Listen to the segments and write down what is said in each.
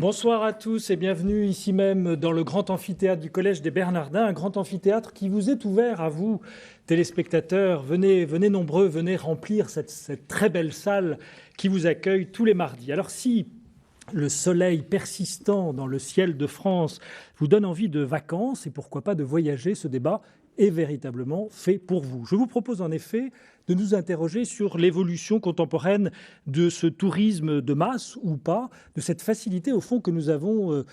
Bonsoir à tous et bienvenue ici même dans le grand amphithéâtre du Collège des Bernardins, un grand amphithéâtre qui vous est ouvert à vous, téléspectateurs. Venez nombreux, venez remplir cette très belle salle qui vous accueille tous les mardis. Alors si le soleil persistant dans le ciel de France vous donne envie de vacances et pourquoi pas de voyager, ce débat est véritablement fait pour vous. Je vous propose en effet de nous interroger sur l'évolution contemporaine de ce tourisme de masse ou pas, de cette facilité au fond que nous avons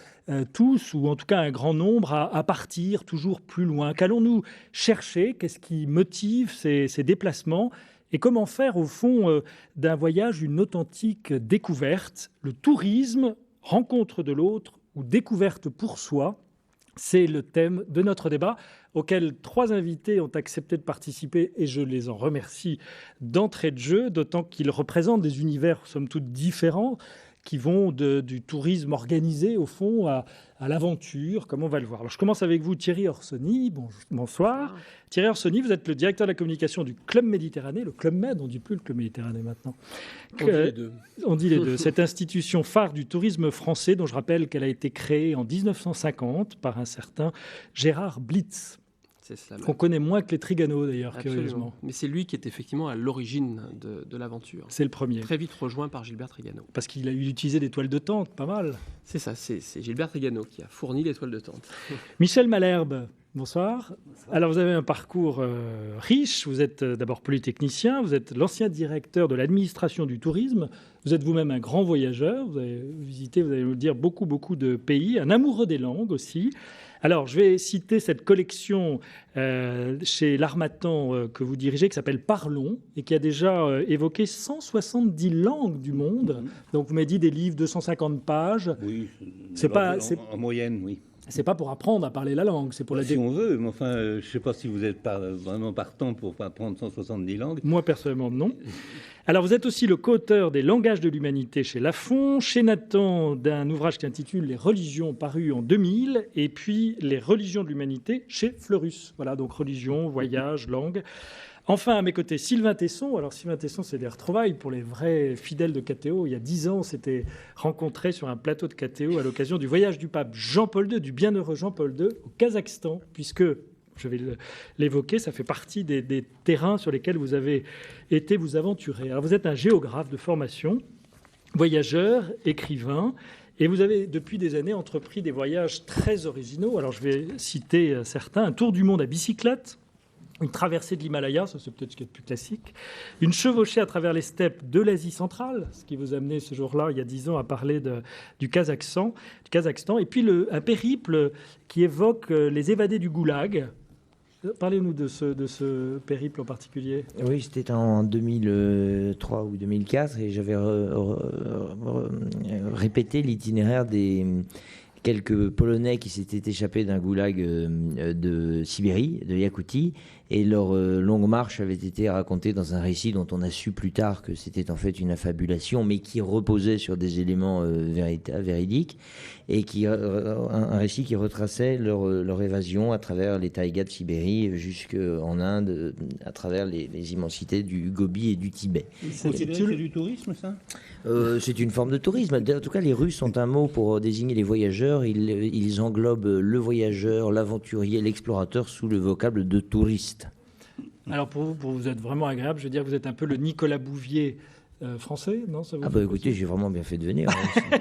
tous, ou en tout cas un grand nombre, à partir toujours plus loin. Qu'allons-nous chercher? Qu'est-ce qui motive ces déplacements? Et comment faire au fond d'un voyage une authentique découverte? Le tourisme, rencontre de l'autre ou découverte pour soi? C'est le thème de notre débat auquel 3 invités ont accepté de participer et je les en remercie d'entrée de jeu, d'autant qu'ils représentent des univers somme toute différents qui vont du tourisme organisé au fond à l'aventure, comme on va le voir. Alors je commence avec vous Thierry Orsoni, bonsoir. Thierry Orsoni, vous êtes le directeur de la communication du Club Méditerranée, le Club Med, on ne dit plus le Club Méditerranée maintenant. On dit les deux. On dit les deux. Cette institution phare du tourisme français, dont je rappelle qu'elle a été créée en 1950 par un certain Gérard Blitz. C'est cela. Qu'on connaît moins que les Trigano d'ailleurs, Absolument. curieusement. Mais c'est lui qui est effectivement à l'origine de l'aventure. C'est le premier. Très vite rejoint par Gilbert Trigano. Parce qu'il a utilisé des toiles de tente, pas mal. C'est ça, c'est Gilbert Trigano qui a fourni les toiles de tente. Michel Malherbe, bonsoir. Alors vous avez un parcours riche, vous êtes d'abord polytechnicien, vous êtes l'ancien directeur de l'administration du tourisme, vous êtes vous-même un grand voyageur, vous avez visité, vous allez nous le dire, beaucoup de pays, un amoureux des langues aussi. Alors, je vais citer cette collection chez l'Harmattan que vous dirigez, qui s'appelle Parlons, et qui a déjà évoqué 170 langues du monde. Donc, vous m'avez dit des livres de 250 pages. Oui, en moyenne, oui. C'est pas pour apprendre à parler la langue, c'est pour la Si on veut, mais enfin, je ne sais pas si vous êtes vraiment partant pour apprendre 170 langues. Moi, personnellement, non. Alors, vous êtes aussi le co-auteur des Langages de l'humanité chez Lafon, chez Nathan, d'un ouvrage qui s'intitule Les religions, paru en 2000, et puis Les religions de l'humanité chez Fleurus. Voilà, donc religion, voyage, langue. Enfin, à mes côtés, Sylvain Tesson. Alors, Sylvain Tesson, c'est des retrouvailles pour les vrais fidèles de KTO. Il y a 10 ans, on s'était rencontrés sur un plateau de KTO à l'occasion du voyage du pape Jean-Paul II, du bienheureux Jean-Paul II, au Kazakhstan, puisque, je vais l'évoquer, ça fait partie des terrains sur lesquels vous avez été vous aventurer. Alors, vous êtes un géographe de formation, voyageur, écrivain, et vous avez, depuis des années, entrepris des voyages très originaux. Alors, je vais citer certains. Un tour du monde à bicyclette, une traversée de l'Himalaya, ça c'est peut-être ce qui est le plus classique, une chevauchée à travers les steppes de l'Asie centrale, ce qui vous a amené ce jour-là, il y a 10 ans, à parler du Kazakhstan, et puis un périple qui évoque les évadés du Goulag. Parlez-nous de ce périple en particulier. Oui, c'était en 2003 ou 2004 et j'avais répété l'itinéraire des quelques Polonais qui s'étaient échappés d'un goulag de Sibérie, de Yakoutie, et leur longue marche avait été racontée dans un récit dont on a su plus tard que c'était en fait une affabulation, mais qui reposait sur des éléments véridiques, et un récit qui retraçait leur évasion à travers les taïgas de Sibérie jusqu'en Inde, à travers les immensités du Gobi et du Tibet. C'est du tourisme, ça? C'est une forme de tourisme. En tout cas, les Russes ont un mot pour désigner les voyageurs. Ils englobent le voyageur, l'aventurier, l'explorateur sous le vocable de touriste. Alors pour vous êtes vraiment agréable. Je veux dire, vous êtes un peu le Nicolas Bouvier français, non? Ça vous écoutez, j'ai vraiment bien fait de venir.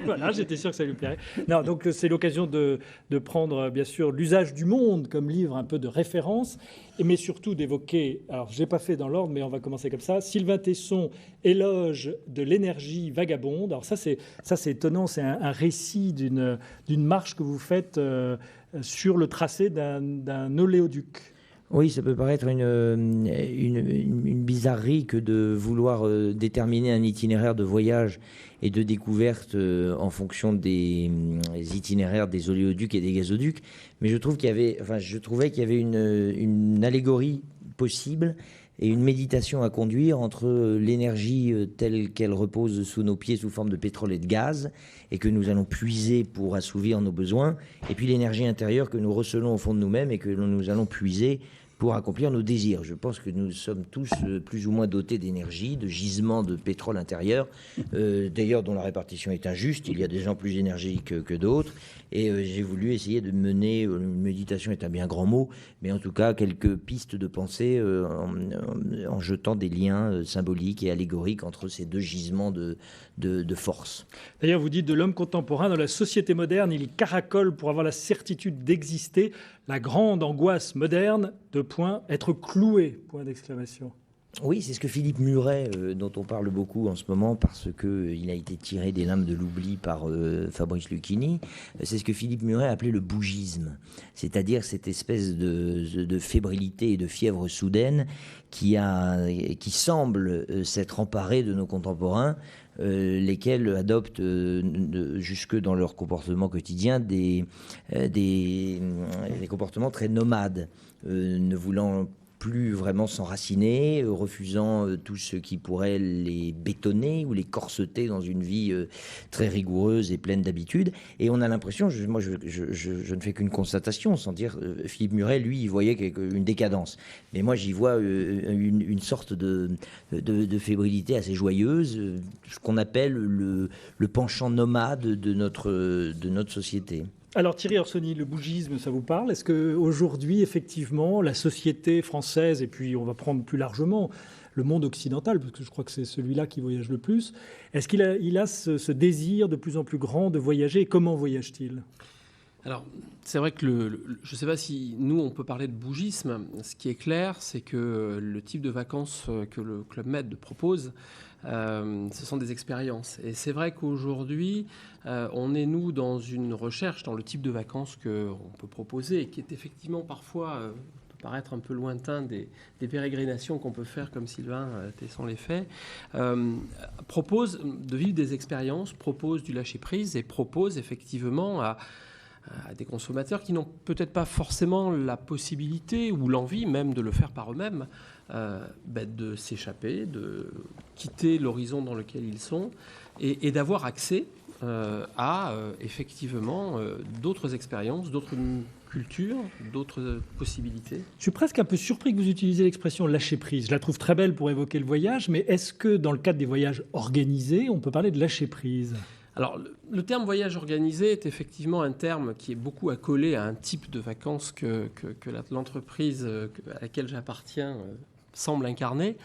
Voilà, j'étais sûr que ça lui plairait. Non, donc c'est l'occasion de prendre, bien sûr, l'usage du monde comme livre un peu de référence, mais surtout d'évoquer, alors je n'ai pas fait dans l'ordre, mais on va commencer comme ça, Sylvain Tesson, Éloge de l'énergie vagabonde. Alors ça c'est étonnant, c'est un récit d'une marche que vous faites sur le tracé d'un oléoduc. Oui, ça peut paraître une bizarrerie que de vouloir déterminer un itinéraire de voyage et de découverte en fonction des itinéraires des oléoducs et des gazoducs. Mais je trouvais qu'il y avait une allégorie possible et une méditation à conduire entre l'énergie telle qu'elle repose sous nos pieds sous forme de pétrole et de gaz et que nous allons puiser pour assouvir nos besoins, et puis l'énergie intérieure que nous recelons au fond de nous-mêmes et que nous allons puiser pour accomplir nos désirs. Je pense que nous sommes tous plus ou moins dotés d'énergie, de gisements de pétrole intérieur, d'ailleurs dont la répartition est injuste. Il y a des gens plus énergiques que d'autres. Et j'ai voulu essayer de mener, une méditation est un bien grand mot, mais en tout cas quelques pistes de pensée en jetant des liens symboliques et allégoriques entre ces deux gisements de force. D'ailleurs, vous dites de l'homme contemporain, dans la société moderne, il y caracole pour avoir la certitude d'exister. La grande angoisse moderne, être cloué, point d'exclamation. Oui, c'est ce que Philippe Muret, dont on parle beaucoup en ce moment parce qu'il a été tiré des limbes de l'oubli par Fabrice Lucchini, c'est ce que Philippe Muret appelait le bougisme, c'est-à-dire cette espèce de fébrilité et de fièvre soudaine qui semble s'être emparée de nos contemporains, lesquels adoptent jusque dans leur comportement quotidien des comportements très nomades, ne voulant plus vraiment s'enraciner, refusant tout ce qui pourrait les bétonner ou les corseter dans une vie très rigoureuse et pleine d'habitudes. Et on a l'impression, je ne fais qu'une constatation, sans dire, Philippe Muret, lui, il voyait une décadence. Mais moi, j'y vois une sorte de fébrilité assez joyeuse, ce qu'on appelle le penchant nomade de notre société. Alors Thierry Orsoni, le bougisme, ça vous parle? Est-ce qu'aujourd'hui, effectivement, la société française, et puis on va prendre plus largement le monde occidental, parce que je crois que c'est celui-là qui voyage le plus, est-ce qu'il a ce désir de plus en plus grand de voyager? Et comment voyage-t-il? Alors, c'est vrai que je ne sais pas si nous, on peut parler de bougisme. Ce qui est clair, c'est que le type de vacances que le Club Med propose, ce sont des expériences. Et c'est vrai qu'aujourd'hui, on est, nous, dans une recherche dans le type de vacances qu'on peut proposer, et qui est effectivement parfois peut paraître un peu lointain des pérégrinations qu'on peut faire, comme Sylvain Tesson les fait, propose de vivre des expériences, propose du lâcher-prise et propose effectivement à des consommateurs qui n'ont peut-être pas forcément la possibilité ou l'envie même de le faire par eux-mêmes, de s'échapper, de quitter l'horizon dans lequel ils sont et d'avoir accès à effectivement d'autres expériences, d'autres cultures, d'autres possibilités. Je suis presque un peu surpris que vous utilisiez l'expression lâcher-prise. Je la trouve très belle pour évoquer le voyage, mais est-ce que dans le cadre des voyages organisés, on peut parler de lâcher-prise ? Alors, le terme voyage organisé est effectivement un terme qui est beaucoup accolé à un type de vacances que l'entreprise à laquelle j'appartiens semble incarner.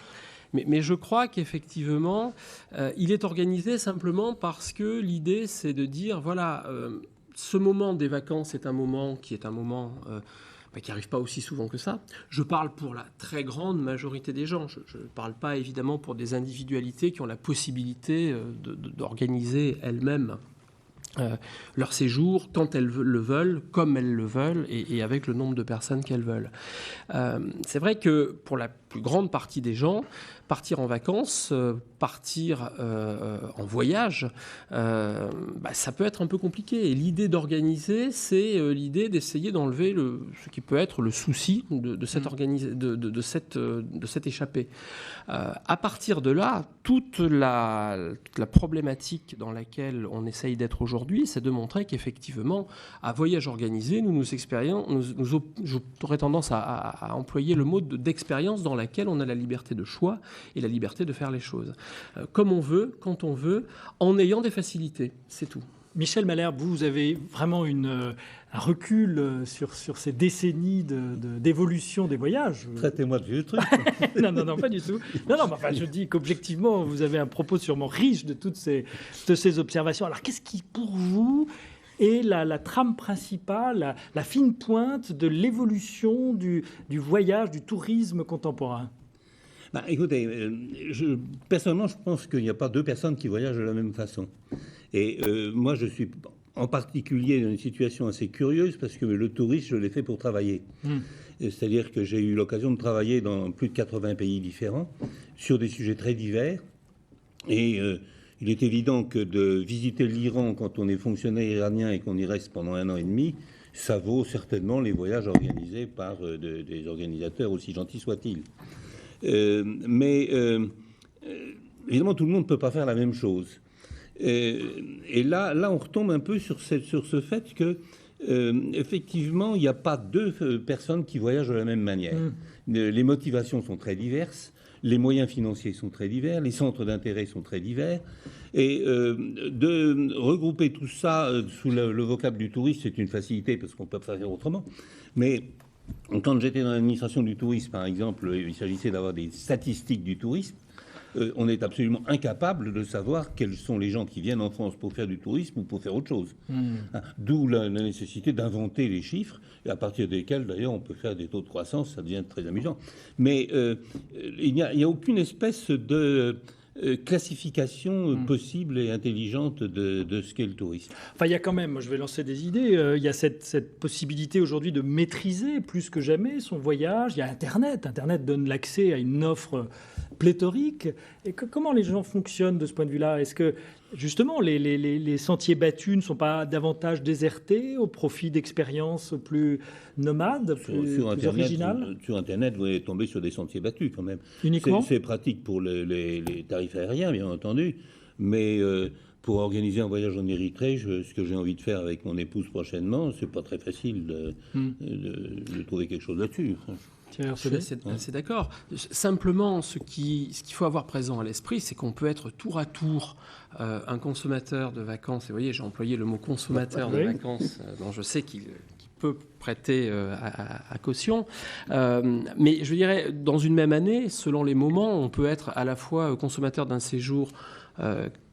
Mais je crois qu'effectivement, il est organisé simplement parce que l'idée, c'est de dire, voilà, ce moment des vacances est un moment qui n'arrive pas aussi souvent que ça. Je parle pour la très grande majorité des gens. Je ne parle pas évidemment pour des individualités qui ont la possibilité d'organiser elles-mêmes leur séjour quand elles le veulent, comme elles le veulent et avec le nombre de personnes qu'elles veulent. C'est vrai que pour la plus grande partie des gens, partir en vacances, partir en voyage, ça peut être un peu compliqué. Et l'idée d'organiser, c'est l'idée d'essayer d'enlever ce qui peut être le souci de cette échappée. À partir de là, toute la problématique dans laquelle on essaye d'être aujourd'hui, c'est de montrer qu'effectivement, à voyage organisé, j'aurais tendance à employer le mot d'expérience dans laquelle on a la liberté de choix et la liberté de faire les choses comme on veut, quand on veut, en ayant des facilités, c'est tout. Michel Malherbe, vous avez vraiment un recul sur ces décennies d'évolution des voyages. Traitez-moi de vieux truc. Non, pas du tout. Non, enfin, je dis qu'objectivement, vous avez un propos sûrement riche de toutes ces observations. Alors, qu'est-ce qui, pour vous, est la trame principale, la fine pointe de l'évolution du voyage, du tourisme contemporain ? Écoutez, personnellement, je pense qu'il n'y a pas deux personnes qui voyagent de la même façon. Et moi, je suis en particulier dans une situation assez curieuse parce que le tourisme, je l'ai fait pour travailler. C'est-à-dire que j'ai eu l'occasion de travailler dans plus de 80 pays différents sur des sujets très divers. Et il est évident que de visiter l'Iran quand on est fonctionnaire iranien et qu'on y reste pendant 1 an et demi, ça vaut certainement les voyages organisés par des organisateurs aussi gentils soient-ils. Mais évidemment, tout le monde ne peut pas faire la même chose. Et là, on retombe un peu sur ce fait que Effectivement, il n'y a pas deux personnes qui voyagent de la même manière. Les motivations sont très diverses, les moyens financiers sont très divers, les centres d'intérêt sont très divers. Et de regrouper tout ça sous le vocable du tourisme, c'est une facilité parce qu'on ne peut pas faire autrement. Mais quand j'étais dans l'administration du tourisme, par exemple, il s'agissait d'avoir des statistiques du tourisme. On est absolument incapable de savoir quels sont les gens qui viennent en France pour faire du tourisme ou pour faire autre chose. D'où la nécessité d'inventer les chiffres, et à partir desquels, d'ailleurs, on peut faire des taux de croissance, ça devient très amusant. Mais il n'y a aucune espèce de classification possible et intelligente de ce qu'est le tourisme. Enfin, il y a quand même, moi je vais lancer des idées, il y a cette possibilité aujourd'hui de maîtriser plus que jamais son voyage. Il y a Internet. Internet donne l'accès à une offre pléthorique. Et comment les gens fonctionnent de ce point de vue-là? Est-ce que, justement, les sentiers battus ne sont pas davantage désertés au profit d'expériences plus nomades, plus originales? Sur Internet, vous allez tomber sur des sentiers battus quand même. Uniquement? C'est pratique pour les tarifs aériens, bien entendu, mais pour organiser un voyage en Érythrée, ce que j'ai envie de faire avec mon épouse prochainement, c'est pas très facile de trouver quelque chose là-dessus. Je suis assez d'accord. Simplement, ce qu'il faut avoir présent à l'esprit, c'est qu'on peut être tour à tour un consommateur de vacances. Et vous voyez, j'ai employé le mot consommateur de vacances, dont je sais qu'il peut prêter à caution. Mais je dirais, dans une même année, selon les moments, on peut être à la fois consommateur d'un séjour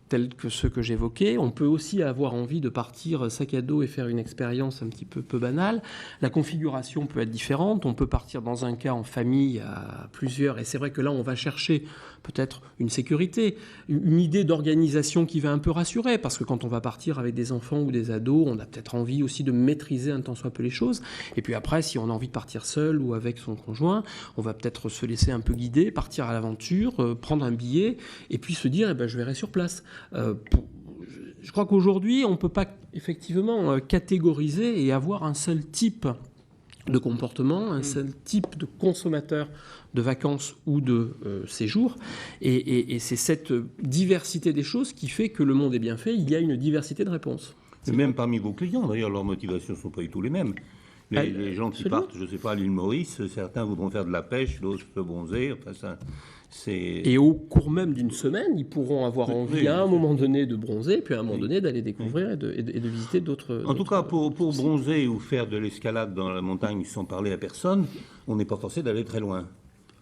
tels que ceux que j'évoquais. On peut aussi avoir envie de partir sac à dos et faire une expérience un petit peu banale. La configuration peut être différente. On peut partir dans un cas en famille à plusieurs. Et c'est vrai que là, on va chercher peut-être une sécurité, une idée d'organisation qui va un peu rassurer. Parce que quand on va partir avec des enfants ou des ados, on a peut-être envie aussi de maîtriser un tant soit peu les choses. Et puis après, si on a envie de partir seul ou avec son conjoint, on va peut-être se laisser un peu guider, partir à l'aventure, prendre un billet et puis se dire, je verrai sur place. Je crois qu'aujourd'hui, on ne peut pas effectivement catégoriser et avoir un seul type de comportement, un seul type de consommateur de vacances ou de séjour. Et c'est cette diversité des choses qui fait que le monde est bien fait. Il y a une diversité de réponses. Et même parmi vos clients, d'ailleurs, leurs motivations ne sont pas du tout les mêmes. Les gens qui partent, je ne sais pas, à l'île Maurice, certains voudront faire de la pêche, d'autres se bronzer. Enfin, et au cours même d'une semaine, ils pourront avoir envie à un moment donné de bronzer, puis à un moment donné d'aller découvrir et de visiter d'autres... En tout cas, pour bronzer ou faire de l'escalade dans la montagne sans parler à personne, on n'est pas forcé d'aller très loin.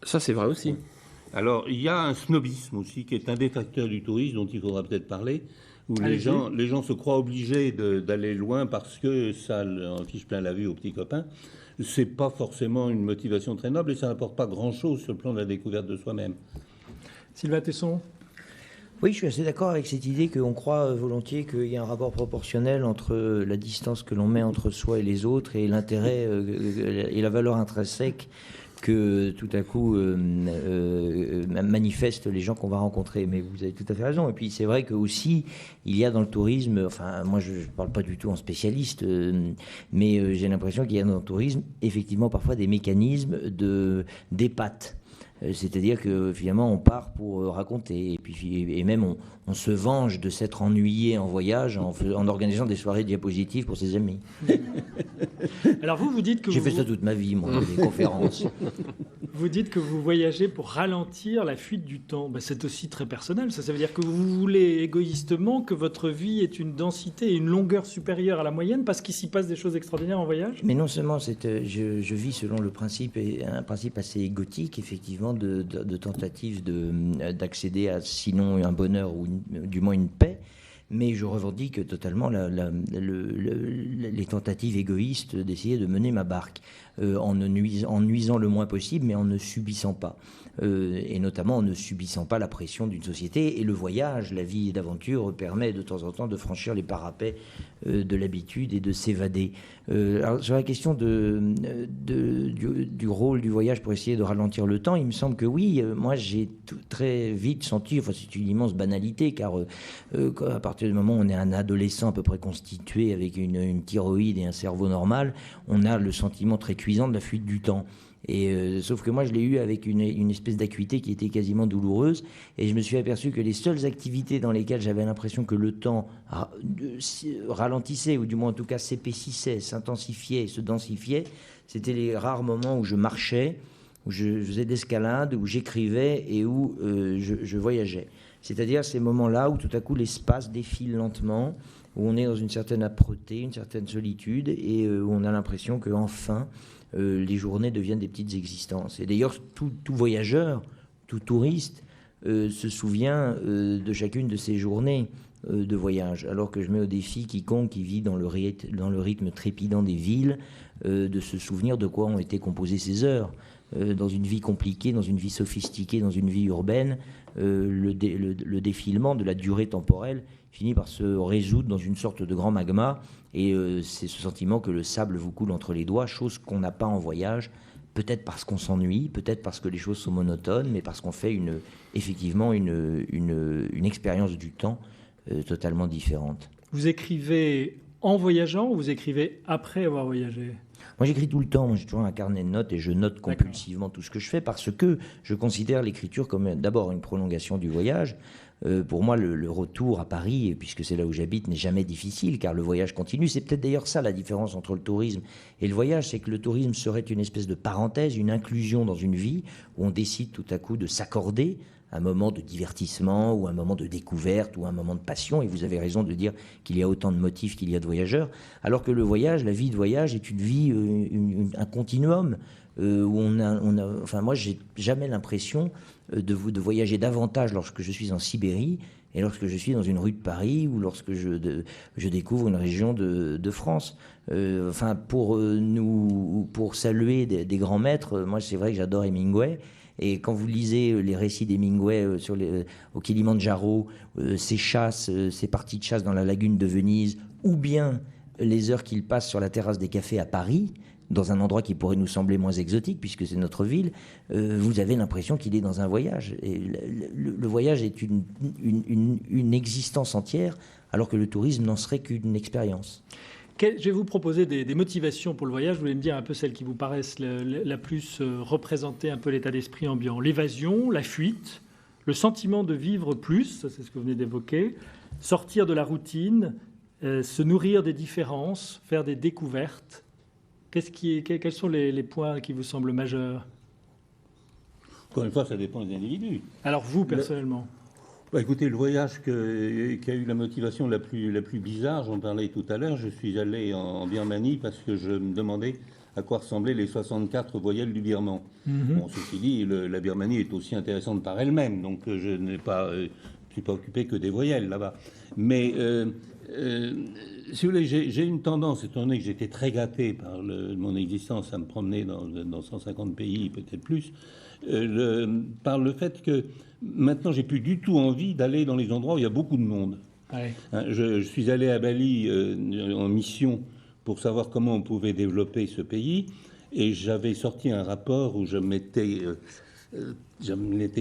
Ça, c'est vrai aussi. Alors, il y a un snobisme aussi qui est un des facteurs du tourisme dont il faudra peut-être parler, où les gens se croient obligés d'aller loin parce que ça en fiche plein la vue aux petits copains. C'est pas forcément une motivation très noble et ça n'apporte pas grand-chose sur le plan de la découverte de soi-même. Sylvain Tesson? Oui, je suis assez d'accord avec cette idée qu'on croit volontiers qu'il y a un rapport proportionnel entre la distance que l'on met entre soi et les autres et l'intérêt et la valeur intrinsèque que tout à coup manifestent les gens qu'on va rencontrer. Mais vous avez tout à fait raison. Et puis c'est vrai que aussi il y a dans le tourisme, enfin moi je ne parle pas du tout en spécialiste, mais j'ai l'impression qu'il y a dans le tourisme effectivement parfois des mécanismes d'épates. C'est-à-dire que finalement on part pour raconter et même on se venge de s'être ennuyé en voyage en organisant des soirées diapositives pour ses amis. Alors vous dites que j'ai fait ça toute ma vie, moi, des conférences. Vous dites que vous voyagez pour ralentir la fuite du temps. C'est aussi très personnel. Ça veut dire que vous voulez égoïstement que votre vie ait une densité et une longueur supérieure à la moyenne parce qu'il s'y passe des choses extraordinaires en voyage. Mais non seulement je vis selon le principe, un principe assez égotique, effectivement, de tentative d'accéder à sinon un bonheur ou du moins une paix. Mais je revendique totalement les tentatives égoïstes d'essayer de mener ma barque en nuisant le moins possible, mais en ne subissant pas. Et notamment en ne subissant pas la pression d'une société. Et le voyage, la vie d'aventure, permet de temps en temps de franchir les parapets de l'habitude et de s'évader. Alors, sur la question du rôle du voyage pour essayer de ralentir le temps, il me semble que oui, moi j'ai très vite senti, enfin c'est une immense banalité, car à partir du moment où on est un adolescent à peu près constitué avec une thyroïde et un cerveau normal, on a le sentiment très cuisant de la fuite du temps. Et sauf que moi, je l'ai eu avec une espèce d'acuité qui était quasiment douloureuse. Et je me suis aperçu que les seules activités dans lesquelles j'avais l'impression que le temps ralentissait, ou du moins en tout cas s'épaississait, s'intensifiait, se densifiait, c'était les rares moments où je marchais, où je faisais de l'escalade, où j'écrivais et où je voyageais. C'est-à-dire ces moments-là où tout à coup l'espace défile lentement, où on est dans une certaine âpreté, une certaine solitude, et où on a l'impression qu'enfin, les journées deviennent des petites existences. Et d'ailleurs, tout voyageur, tout touriste se souvient de chacune de ces journées de voyage, alors que je mets au défi quiconque qui vit dans le rythme trépidant des villes de se souvenir de quoi ont été composées ces heures. Dans une vie compliquée, dans une vie sophistiquée, dans une vie urbaine, le défilement de la durée temporelle finit par se résoudre dans une sorte de grand magma, et c'est ce sentiment que le sable vous coule entre les doigts, chose qu'on n'a pas en voyage, peut-être parce qu'on s'ennuie, peut-être parce que les choses sont monotones, mais parce qu'on fait effectivement une expérience du temps totalement différente. Vous écrivez en voyageant ou vous écrivez après avoir voyagé ? Moi, j'écris tout le temps. Moi, j'ai toujours un carnet de notes et je note compulsivement tout ce que je fais parce que je considère l'écriture comme d'abord une prolongation du voyage. Pour moi, le retour à Paris, puisque c'est là où j'habite, n'est jamais difficile car le voyage continue. C'est peut-être d'ailleurs ça la différence entre le tourisme et le voyage, c'est que le tourisme serait une espèce de parenthèse, une inclusion dans une vie où on décide tout à coup de s'accorder un moment de divertissement ou un moment de découverte ou un moment de passion, et vous avez raison de dire qu'il y a autant de motifs qu'il y a de voyageurs, alors que le voyage, la vie de voyage est une vie, un continuum où enfin moi j'ai jamais l'impression de voyager davantage lorsque je suis en Sibérie et lorsque je suis dans une rue de Paris ou lorsque je découvre une région de France. Enfin pour saluer des grands maîtres, moi c'est vrai que j'adore Hemingway. Et quand vous lisez les récits d'Hemingway au Kilimandjaro, ses chasses, ses parties de chasse dans la lagune de Venise, ou bien les heures qu'il passe sur la terrasse des cafés à Paris, dans un endroit qui pourrait nous sembler moins exotique puisque c'est notre ville, vous avez l'impression qu'il est dans un voyage. Et le voyage est une existence entière, alors que le tourisme n'en serait qu'une expérience. Je vais vous proposer des motivations pour le voyage. Vous voulez me dire un peu celles qui vous paraissent la plus représenter un peu l'état d'esprit ambiant. L'évasion, la fuite, le sentiment de vivre plus, ça c'est ce que vous venez d'évoquer, sortir de la routine, se nourrir des différences, faire des découvertes. Quels sont les points qui vous semblent majeurs ? Encore une fois, ça dépend des individus. Alors vous, personnellement ? Écoutez, le voyage qui a eu la motivation la plus bizarre, j'en parlais tout à l'heure, je suis allé en Birmanie parce que je me demandais à quoi ressemblaient les 64 voyelles du birman. Bon, ceci dit, la Birmanie est aussi intéressante par elle-même, donc je ne suis pas occupé que des voyelles là-bas. Mais si vous voulez, j'ai une tendance, étant donné que j'étais très gâté par mon existence à me promener dans 150 pays, peut-être plus, par le fait que maintenant j'ai plus du tout envie d'aller dans les endroits où il y a beaucoup de monde. Ouais. Je suis allé à Bali en mission pour savoir comment on pouvait développer ce pays, et j'avais sorti un rapport où je m'étais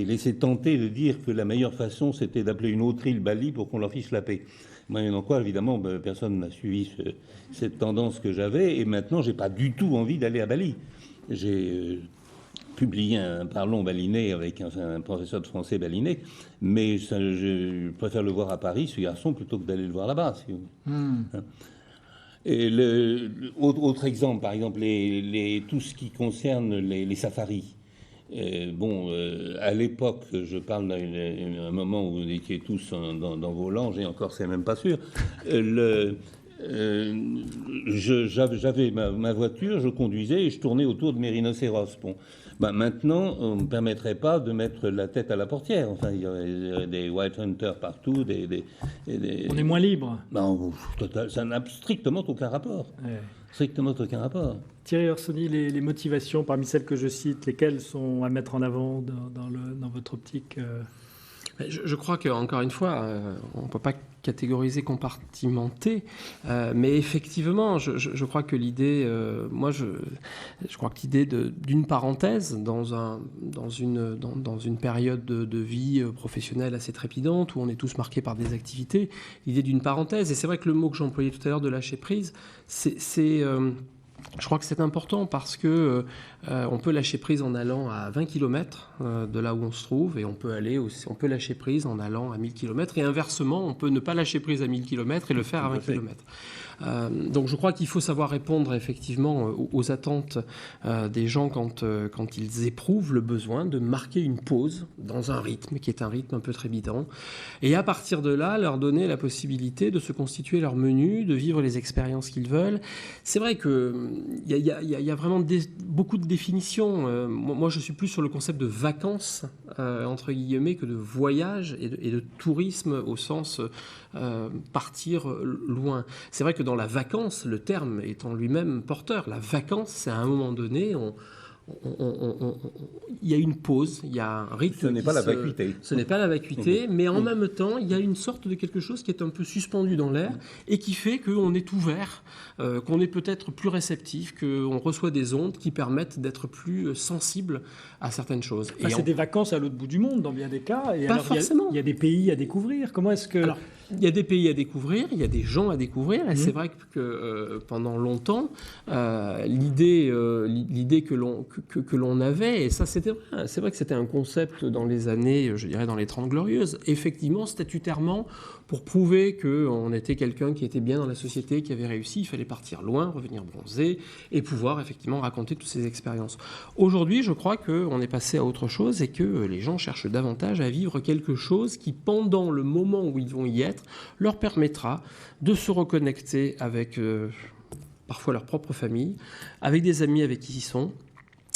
laissé tenter de dire que la meilleure façon c'était d'appeler une autre île Bali pour qu'on leur fiche la paix. Moyennant quoi, évidemment, personne n'a suivi cette tendance que j'avais, et maintenant j'ai pas du tout envie d'aller à Bali. J'ai publié un Parlons balinais avec un professeur de français balinais, mais je préfère le voir à Paris, ce garçon, plutôt que d'aller le voir là-bas. Si vous voulez. Et autre exemple, par exemple, tout ce qui concerne les safaris. À l'époque, je parle d'un moment où vous étiez tous dans vos langes, et encore c'est même pas sûr. J'avais ma voiture, je conduisais et je tournais autour de mes rhinocéros. Maintenant, on ne me permettrait pas de mettre la tête à la portière. Enfin, il y aurait des white hunters partout. On est moins libre. Ça n'a strictement aucun rapport. Ouais. Strictement aucun rapport. Thierry Orsoni, les motivations, parmi celles que je cite, lesquelles sont à mettre en avant dans votre optique Je crois qu'encore une fois, on ne peut pas catégoriser, compartimenter, mais effectivement, je crois que l'idée, je crois que l'idée d'une parenthèse dans une période de vie professionnelle assez trépidante, où on est tous marqués par des activités, l'idée d'une parenthèse, et c'est vrai que le mot que j'employais tout à l'heure de lâcher prise, c'est Je crois que c'est important parce que on peut lâcher prise en allant à 20 km de là où on se trouve, et on peut lâcher prise en allant à 1000 km, et inversement, on peut ne pas lâcher prise à 1000 km et le faire à 20 km. Donc je crois qu'il faut savoir répondre effectivement aux attentes des gens quand ils éprouvent le besoin de marquer une pause dans un rythme qui est un rythme un peu trépidant, et à partir de là, leur donner la possibilité de se constituer leur menu, de vivre les expériences qu'ils veulent. C'est vrai qu'il y a vraiment beaucoup de définitions. Moi, je suis plus sur le concept de vacances, entre guillemets, que de voyage et de tourisme au sens partir loin. C'est vrai que dans la vacance, le terme est en lui-même porteur. La vacance, c'est à un moment donné, il y a une pause, il y a un rythme. Ce n'est pas la vacuité. Ce n'est pas la vacuité, mais en même temps, il y a une sorte de quelque chose qui est un peu suspendu dans l'air et qui fait qu'on est ouvert, qu'on est peut-être plus réceptif, qu'on reçoit des ondes qui permettent d'être plus sensible à certaines choses. Enfin, c'est des vacances à l'autre bout du monde dans bien des cas. Et pas alors, forcément. Il y a des pays à découvrir. Comment est-ce que... Alors, il y a des pays à découvrir, il y a des gens à découvrir, et c'est vrai que pendant longtemps, l'idée que l'on avait, et ça c'est vrai que c'était un concept dans les années, je dirais dans les 30 glorieuses, effectivement, statutairement, pour prouver qu'on était quelqu'un qui était bien dans la société, qui avait réussi, il fallait partir loin, revenir bronzé, et pouvoir effectivement raconter toutes ces expériences. Aujourd'hui, je crois qu'on est passé à autre chose, et que les gens cherchent davantage à vivre quelque chose qui, pendant le moment où ils vont y être, leur permettra de se reconnecter avec parfois leur propre famille, avec des amis avec qui ils sont,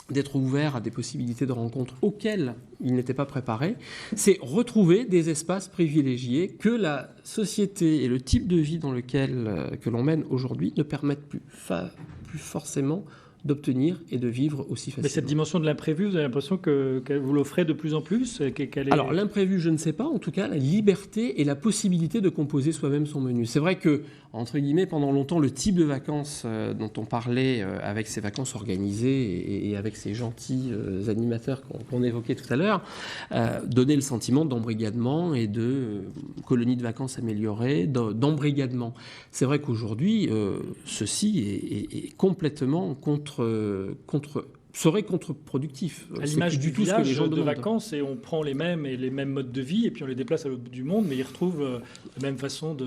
d'être ouverts à des possibilités de rencontres auxquelles ils n'étaient pas préparés. C'est retrouver des espaces privilégiés que la société et le type de vie dans lequel que l'on mène aujourd'hui ne permettent plus forcément d'obtenir et de vivre aussi facilement. Mais cette dimension de l'imprévu, vous avez l'impression que vous l'offrez de plus en plus Alors l'imprévu, je ne sais pas. En tout cas, la liberté et la possibilité de composer soi-même son menu. C'est vrai que, entre guillemets, pendant longtemps, le type de vacances dont on parlait avec ces vacances organisées et avec ces gentils animateurs qu'on évoquait tout à l'heure, donnait le sentiment d'embrigadement et de colonies de vacances améliorées, d'embrigadement. C'est vrai qu'aujourd'hui, ceci est complètement serait contre-productif. À l'image du tout ce que les gens de demandent. vacances, et on prend les mêmes modes de vie et puis on les déplace à l'autre bout du monde, mais ils retrouvent la même façon de...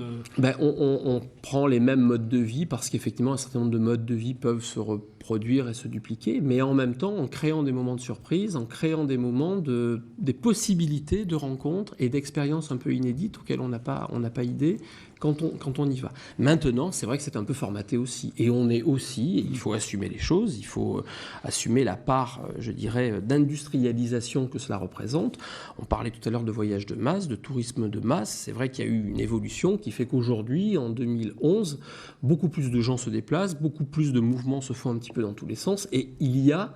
On prend les mêmes modes de vie parce qu'effectivement un certain nombre de modes de vie peuvent se reproduire et se dupliquer, mais en même temps en créant des moments de surprise, en créant des moments des possibilités de rencontres et d'expériences un peu inédites auxquelles on n'a pas idée quand on y va. Maintenant, c'est vrai que c'est un peu formaté aussi. Et on est aussi, il faut assumer les choses, il faut assumer la part, je dirais, d'industrialisation que cela représente. On parlait tout à l'heure de voyage de masse, de tourisme de masse. C'est vrai qu'il y a eu une évolution qui fait qu'aujourd'hui, en 2011, beaucoup plus de gens se déplacent, beaucoup plus de mouvements se font un petit peu dans tous les sens. Et il y a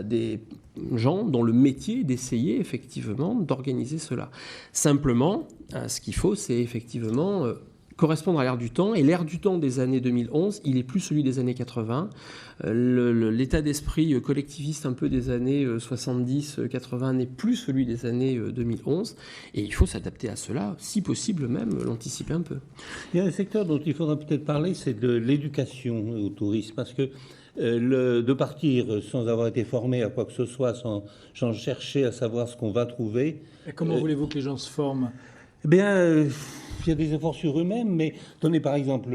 des gens dont le métier est d'essayer effectivement d'organiser cela. Simplement, ce qu'il faut, c'est effectivement correspondre à l'ère du temps, et l'ère du temps des années 2011, il n'est plus celui des années 80. L'état d'esprit collectiviste un peu des années 70-80 n'est plus celui des années 2011, et il faut s'adapter à cela, si possible même l'anticiper un peu. Il y a un secteur dont il faudra peut-être parler, c'est de l'éducation au tourisme, parce que de partir sans avoir été formé à quoi que ce soit, sans chercher à savoir ce qu'on va trouver. Et comment voulez-vous que les gens se forment ? Eh bien, il y a des efforts sur eux-mêmes, mais donnez par exemple,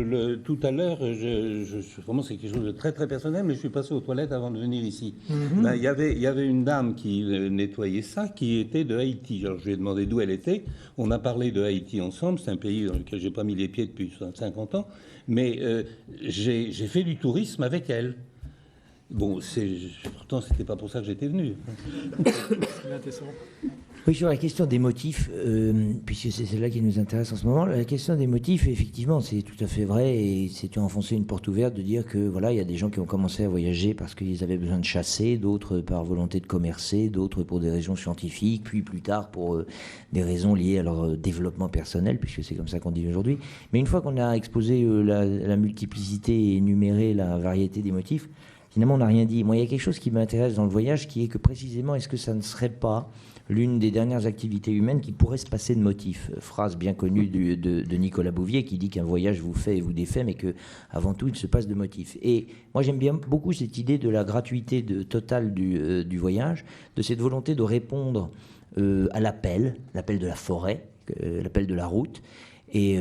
tout à l'heure, vraiment c'est quelque chose de très très personnel, mais je suis passé aux toilettes avant de venir ici. Ben, il y avait une dame qui nettoyait ça, qui était de Haïti. Alors je lui ai demandé d'où elle était. On a parlé de Haïti ensemble, c'est un pays dans lequel j'ai pas mis les pieds depuis 50 ans, mais j'ai fait du tourisme avec elle. Bon, pourtant c'était pas pour ça que j'étais venu. Oui, sur la question des motifs, puisque c'est celle-là qui nous intéresse en ce moment, la question des motifs, effectivement, c'est tout à fait vrai, et c'est enfoncer une porte ouverte de dire que voilà, il y a des gens qui ont commencé à voyager parce qu'ils avaient besoin de chasser, d'autres par volonté de commercer, d'autres pour des raisons scientifiques, puis plus tard pour des raisons liées à leur développement personnel, puisque c'est comme ça qu'on dit aujourd'hui. Mais une fois qu'on a exposé la multiplicité et énuméré la variété des motifs, finalement, on n'a rien dit. Moi, il y a quelque chose qui m'intéresse dans le voyage, qui est que précisément, est-ce que ça ne serait pas l'une des dernières activités humaines qui pourrait se passer de motif. Phrase bien connue de Nicolas Bouvier qui dit qu'un voyage vous fait et vous défait, mais qu'avant tout, il se passe de motif. Et moi, j'aime bien beaucoup cette idée de la gratuité totale du voyage, de cette volonté de répondre à l'appel de la forêt, l'appel de la route. Et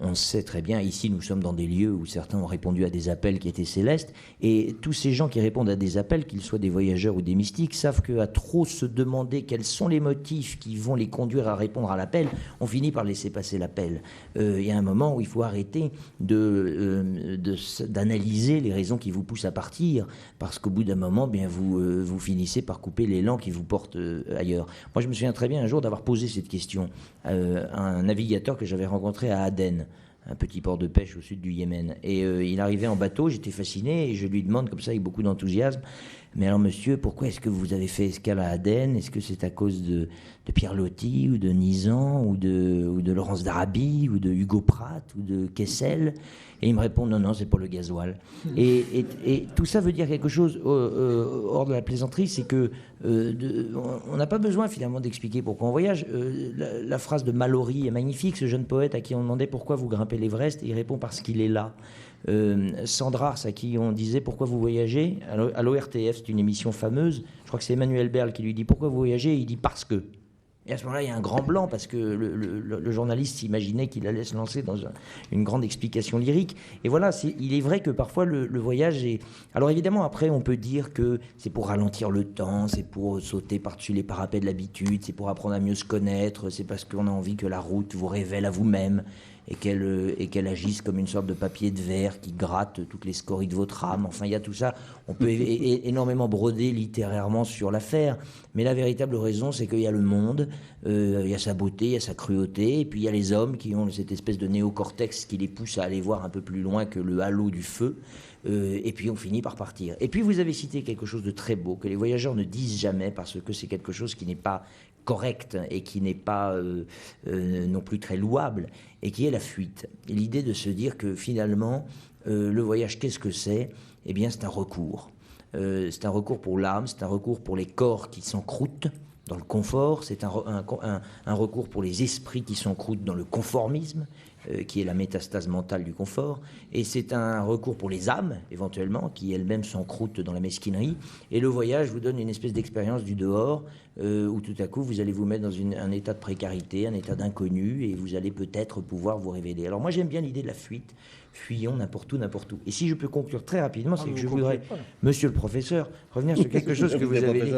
on sait très bien, ici nous sommes dans des lieux où certains ont répondu à des appels qui étaient célestes, et tous ces gens qui répondent à des appels, qu'ils soient des voyageurs ou des mystiques, savent qu'à trop se demander quels sont les motifs qui vont les conduire à répondre à l'appel, on finit par laisser passer l'appel. Il y a un moment où il faut arrêter d'analyser les raisons qui vous poussent à partir, parce qu'au bout d'un moment, bien, vous finissez par couper l'élan qui vous porte ailleurs. Moi je me souviens très bien un jour d'avoir posé cette question à un navigateur que j'avais rencontré à Aden, un petit port de pêche au sud du Yémen. Et il arrivait en bateau, j'étais fasciné, et je lui demande comme ça avec beaucoup d'enthousiasme, mais alors monsieur, pourquoi est-ce que vous avez fait escale à Aden? Est-ce que c'est à cause de Pierre Loti, ou de Nizan, ou de Laurence d'Arabie, ou de Hugo Pratt, ou de Kessel? Et il me répond, non, c'est pour le gasoil. Et tout ça veut dire quelque chose hors de la plaisanterie, c'est que on n'a pas besoin finalement d'expliquer pourquoi on voyage. La phrase de Mallory est magnifique, ce jeune poète à qui on demandait pourquoi vous grimpez l'Everest, et il répond parce qu'il est là. Sandrars, à qui on disait pourquoi vous voyagez, à l'ORTF, c'est une émission fameuse, je crois que c'est Emmanuel Berle qui lui dit pourquoi vous voyagez, et il dit parce que. Et à ce moment-là, il y a un grand blanc parce que le journaliste s'imaginait qu'il allait se lancer dans une grande explication lyrique. Et voilà, il est vrai que parfois le voyage est... Alors évidemment, après, on peut dire que c'est pour ralentir le temps, c'est pour sauter par-dessus les parapets de l'habitude, c'est pour apprendre à mieux se connaître, c'est parce qu'on a envie que la route vous révèle à vous-même et qu'elle agisse comme une sorte de papier de verre qui gratte toutes les scories de votre âme. Enfin, il y a tout ça. On peut énormément broder littérairement sur l'affaire, mais la véritable raison, c'est qu'il y a le monde, il y a sa beauté, il y a sa cruauté, et puis il y a les hommes qui ont cette espèce de néocortex qui les pousse à aller voir un peu plus loin que le halo du feu, et puis on finit par partir. Et puis vous avez cité quelque chose de très beau, que les voyageurs ne disent jamais, parce que c'est quelque chose qui n'est pas correct et qui n'est pas non plus très louable, et qui est la fuite. Et l'idée de se dire que finalement, le voyage, qu'est-ce que c'est? Eh bien, c'est un recours. C'est un recours pour l'âme, c'est un recours pour les corps qui s'encroutent dans le confort, c'est un recours pour les esprits qui s'encroutent dans le conformisme, qui est la métastase mentale du confort, et c'est un recours pour les âmes, éventuellement, qui elles-mêmes s'encroutent dans la mesquinerie, et le voyage vous donne une espèce d'expérience du dehors, où tout à coup vous allez vous mettre dans un état de précarité, un état d'inconnu, et vous allez peut-être pouvoir vous révéler. Alors moi j'aime bien l'idée de la fuite, fuyons n'importe où. Et si je peux conclure très rapidement, c'est que je voudrais, monsieur le professeur, revenir sur quelque chose que vous avez dit.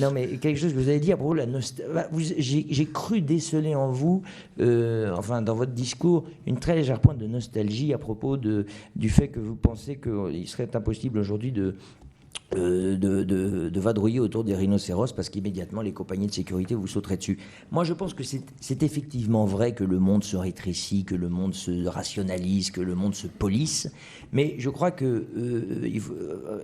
Non mais quelque chose que vous avez dit à propos de la nostalgie. J'ai cru déceler en vous, enfin dans votre discours, une très légère pointe de nostalgie à propos du fait que vous pensez qu'il serait impossible aujourd'hui de vadrouiller autour des rhinocéros parce qu'immédiatement les compagnies de sécurité vous sauteraient dessus. Moi je pense que c'est effectivement vrai que le monde se rétrécit, que le monde se rationalise, que le monde se polisse, mais je crois que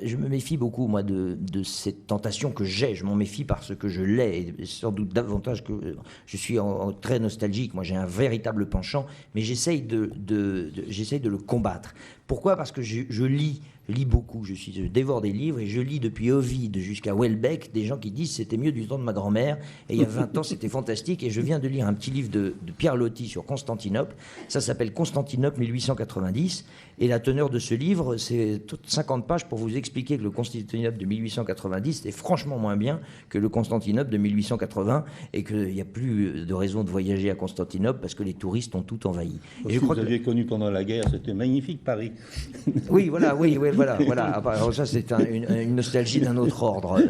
je me méfie beaucoup moi de cette tentation que j'ai. Je m'en méfie parce que je l'ai, et sans doute davantage que je suis très nostalgique. Moi j'ai un véritable penchant, mais j'essaye de le combattre. Pourquoi? Parce que je lis beaucoup, je dévore des livres, et je lis depuis Ovide jusqu'à Welbeck des gens qui disent c'était mieux du temps de ma grand-mère, et il y a 20 ans c'était fantastique, et je viens de lire un petit livre de Pierre Loti sur Constantinople, ça s'appelle Constantinople 1890, et la teneur de ce livre c'est 50 pages pour vous expliquer que le Constantinople de 1890 est franchement moins bien que le Constantinople de 1880, et qu'il n'y a plus de raison de voyager à Constantinople parce que les touristes ont tout envahi. Et je crois que vous aviez connu pendant la guerre, c'était magnifique Paris. Oui, voilà. Alors ça, c'est une nostalgie d'un autre ordre,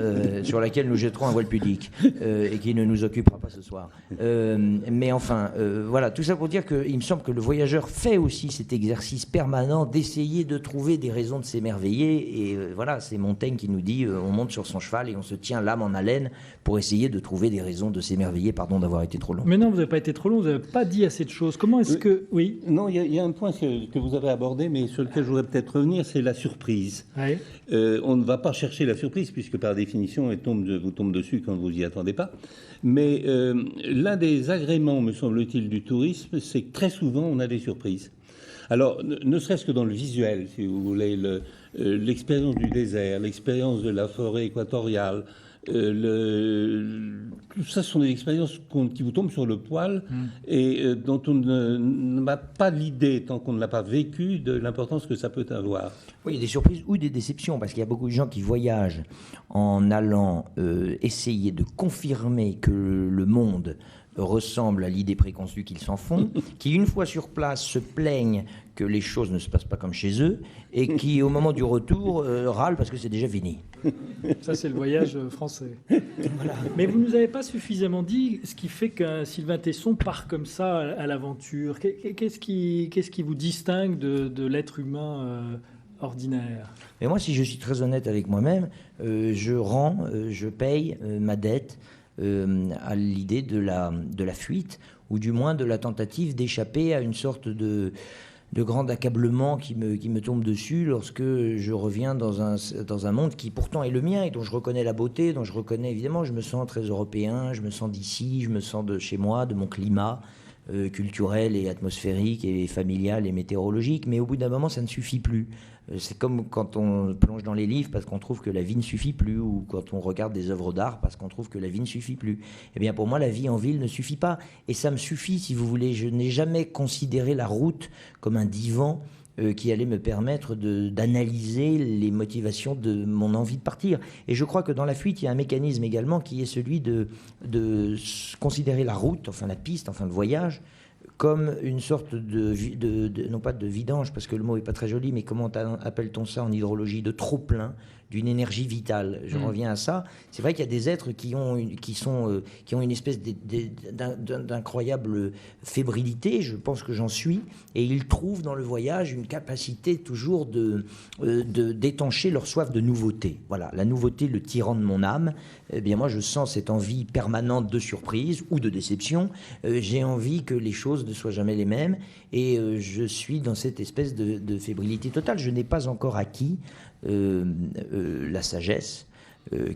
sur laquelle nous jetterons un voile pudique, et qui ne nous occupera pas ce soir. Mais enfin, voilà, tout ça pour dire qu'il me semble que le voyageur fait aussi cet exercice permanent d'essayer de trouver des raisons de s'émerveiller. Et voilà, c'est Montaigne qui nous dit on monte sur son cheval et on se tient l'âme en haleine pour essayer de trouver des raisons de s'émerveiller. Pardon d'avoir été trop long. Mais non, vous n'avez pas été trop long, vous n'avez pas dit assez de choses. Comment est-ce que... Oui. Non, il y a un point que vous avez abordé, mais sur lequel je voudrais peut-être revenir, c'est la surprise. surprise. Ouais. On ne va pas chercher la surprise, puisque par définition, elle vous tombe dessus quand vous y attendez pas. Mais l'un des agréments, me semble-t-il, du tourisme, c'est que très souvent, on a des surprises. Alors, ne serait-ce que dans le visuel, si vous voulez, l'expérience du désert, l'expérience de la forêt équatoriale, tout ça, ce sont des expériences qui vous tombent sur le poil et dont on n'a pas l'idée, tant qu'on ne l'a pas vécu, de l'importance que ça peut avoir. Oui, il y a des surprises ou des déceptions, parce qu'il y a beaucoup de gens qui voyagent en allant essayer de confirmer que le monde ressemble à l'idée préconçue qu'ils s'en font, qui une fois sur place se plaignent que les choses ne se passent pas comme chez eux, et qui au moment du retour râlent parce que c'est déjà fini. Ça, c'est le voyage français. Voilà. Mais vous ne nous avez pas suffisamment dit ce qui fait qu'un Sylvain Tesson part comme ça à l'aventure. Qu'est-ce qui vous distingue de l'être humain ordinaire? Mais moi, si je suis très honnête avec moi-même, je paye ma dette à l'idée de la fuite, ou du moins de la tentative d'échapper à une sorte de grand accablement qui me tombe dessus lorsque je reviens dans un monde qui pourtant est le mien et dont je reconnais la beauté, dont je reconnais évidemment, je me sens très européen, je me sens d'ici, je me sens de chez moi, de mon climat culturel et atmosphérique et familial et météorologique, mais au bout d'un moment ça ne suffit plus. C'est comme quand on plonge dans les livres parce qu'on trouve que la vie ne suffit plus, ou quand on regarde des œuvres d'art parce qu'on trouve que la vie ne suffit plus. Eh bien pour moi la vie en ville ne suffit pas, et ça me suffit si vous voulez. Je n'ai jamais considéré la route comme un divan qui allait me permettre d'analyser les motivations de mon envie de partir. Et je crois que dans la fuite, il y a un mécanisme également qui est celui de considérer la route, enfin la piste, enfin le voyage, comme une sorte non pas de vidange, parce que le mot n'est pas très joli, mais comment appelle-t-on ça en hydrologie, de trop-plein, d'une énergie vitale. Je reviens à ça. C'est vrai qu'il y a des êtres qui ont une espèce d'incroyable fébrilité, je pense que j'en suis, et ils trouvent dans le voyage une capacité toujours d'étancher leur soif de nouveauté. Voilà, la nouveauté, le tyran de mon âme. Eh bien moi je sens cette envie permanente de surprise ou de déception. J'ai envie que les choses ne soient jamais les mêmes, et je suis dans cette espèce de fébrilité totale. Je n'ai pas encore acquis la sagesse,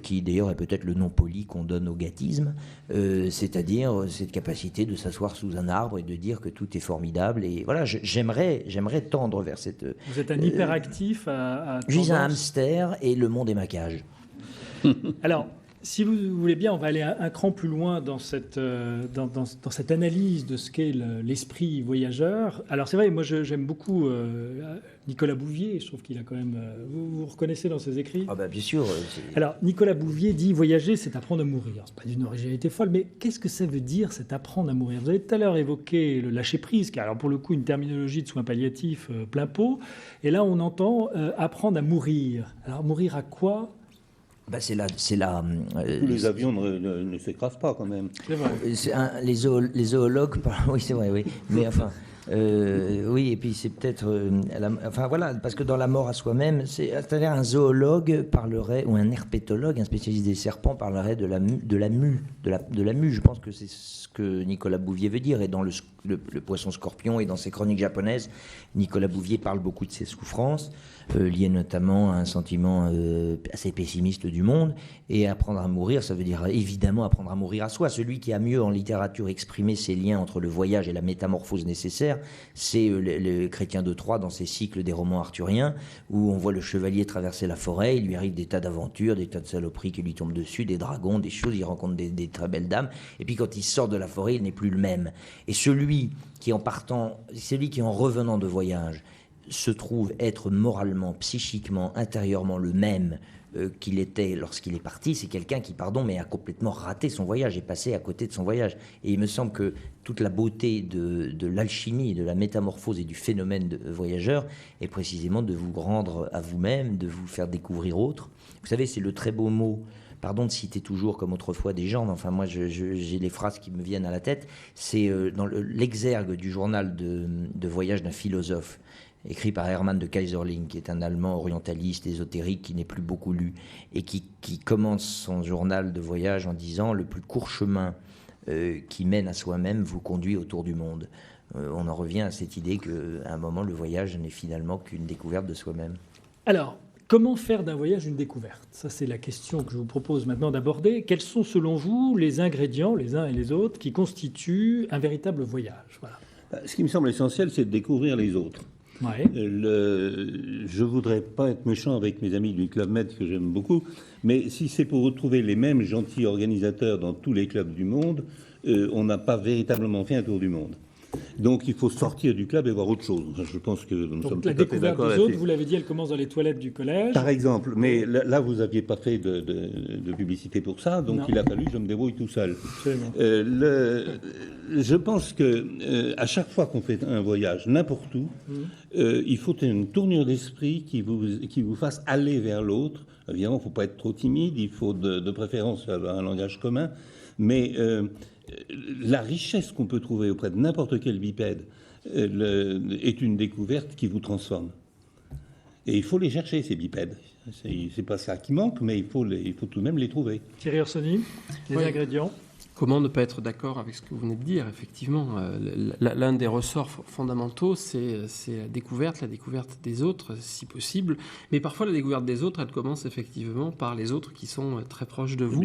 qui d'ailleurs est peut-être le nom poli qu'on donne au gâtisme, c'est-à-dire cette capacité de s'asseoir sous un arbre et de dire que tout est formidable. Et voilà, j'aimerais tendre vers cette... Vous êtes un hyperactif à je suis un hamster et le monde est ma cage. Alors, si vous voulez bien, on va aller un cran plus loin dans cette analyse de ce qu'est l'esprit voyageur. Alors c'est vrai, moi j'aime beaucoup Nicolas Bouvier, je trouve qu'il a quand même... Vous reconnaissez dans ses écrits? Ah bah bien sûr. Alors Nicolas Bouvier dit « Voyager, c'est apprendre à mourir ». C'est pas d'une originalité folle, mais qu'est-ce que ça veut dire, cet apprendre à mourir? Vous avez tout à l'heure évoqué le lâcher-prise, qui est alors pour le coup une terminologie de soins palliatifs plein pot, et là on entend apprendre à mourir. Alors mourir à quoi? Bah tous les avions ne s'écrasent pas quand même. C'est vrai. Les zoologues parlent... Oui, c'est vrai, oui. Mais enfin... oui, et puis c'est peut-être... enfin voilà, parce que dans la mort à soi-même, c'est-à-dire un zoologue parlerait, ou un herpétologue, un spécialiste des serpents, parlerait de la mue. Je pense que c'est ce que Nicolas Bouvier veut dire. Et dans le poisson scorpion et dans ses chroniques japonaises, Nicolas Bouvier parle beaucoup de ses souffrances, liées notamment à un sentiment assez pessimiste du monde. Et apprendre à mourir, ça veut dire évidemment apprendre à mourir à soi. Celui qui a mieux en littérature exprimé ces liens entre le voyage et la métamorphose nécessaire, c'est le Chrétien de Troyes dans ses cycles des romans arthuriens, où on voit le chevalier traverser la forêt, il lui arrive des tas d'aventures, des tas de saloperies qui lui tombent dessus, des dragons, des choses, il rencontre des très belles dames, et puis quand il sort de la forêt, il n'est plus le même. Et celui qui en revenant de voyage se trouve être moralement, psychiquement, intérieurement le même qu'il était lorsqu'il est parti, c'est quelqu'un qui, mais a complètement raté son voyage, est passé à côté de son voyage. Et il me semble que toute la beauté de l'alchimie, de la métamorphose et du phénomène de voyageur est précisément de vous rendre à vous-même, de vous faire découvrir autre. Vous savez, c'est le très beau mot, pardon de citer toujours comme autrefois des gens, mais enfin moi j'ai les phrases qui me viennent à la tête, c'est dans l'exergue du journal de voyage d'un philosophe, écrit par Hermann de Keyserling, qui est un Allemand orientaliste, ésotérique, qui n'est plus beaucoup lu, et qui commence son journal de voyage en disant « Le plus court chemin qui mène à soi-même vous conduit autour du monde ». On en revient à cette idée qu'à un moment, le voyage n'est finalement qu'une découverte de soi-même. Alors, comment faire d'un voyage une découverte? Ça, c'est la question que je vous propose maintenant d'aborder. Quels sont, selon vous, les ingrédients, les uns et les autres, qui constituent un véritable voyage? Voilà. Ce qui me semble essentiel, c'est de découvrir les autres. Ouais. Je voudrais pas être méchant avec mes amis du Club Med, que j'aime beaucoup, mais si c'est pour retrouver les mêmes gentils organisateurs dans tous les clubs du monde, on n'a pas véritablement fait un tour du monde. Donc il faut sortir du club et voir autre chose. Je pense que nous sommes tout à fait d'accord. La découverte des là-dessus. autres, vous l'avez dit, elle commence dans les toilettes du collège. Par exemple, mais là vous n'aviez pas fait de publicité pour ça, donc Non. il a fallu que je me débrouille tout seul. Absolument. Je pense que à chaque fois qu'on fait un voyage, n'importe où, il faut une tournure d'esprit qui vous fasse aller vers l'autre. Évidemment, il ne faut pas être trop timide, il faut de préférence avoir un langage commun, mais la richesse qu'on peut trouver auprès de n'importe quel bipède est une découverte qui vous transforme. Et il faut les chercher, ces bipèdes. C'est pas ça qui manque, mais il faut tout de même les trouver. Thierry Orsoni, les ingrédients. Comment ne pas être d'accord avec ce que vous venez de dire? Effectivement, l'un des ressorts fondamentaux, c'est la découverte des autres, si possible. Mais parfois, la découverte des autres, elle commence effectivement par les autres qui sont très proches de vous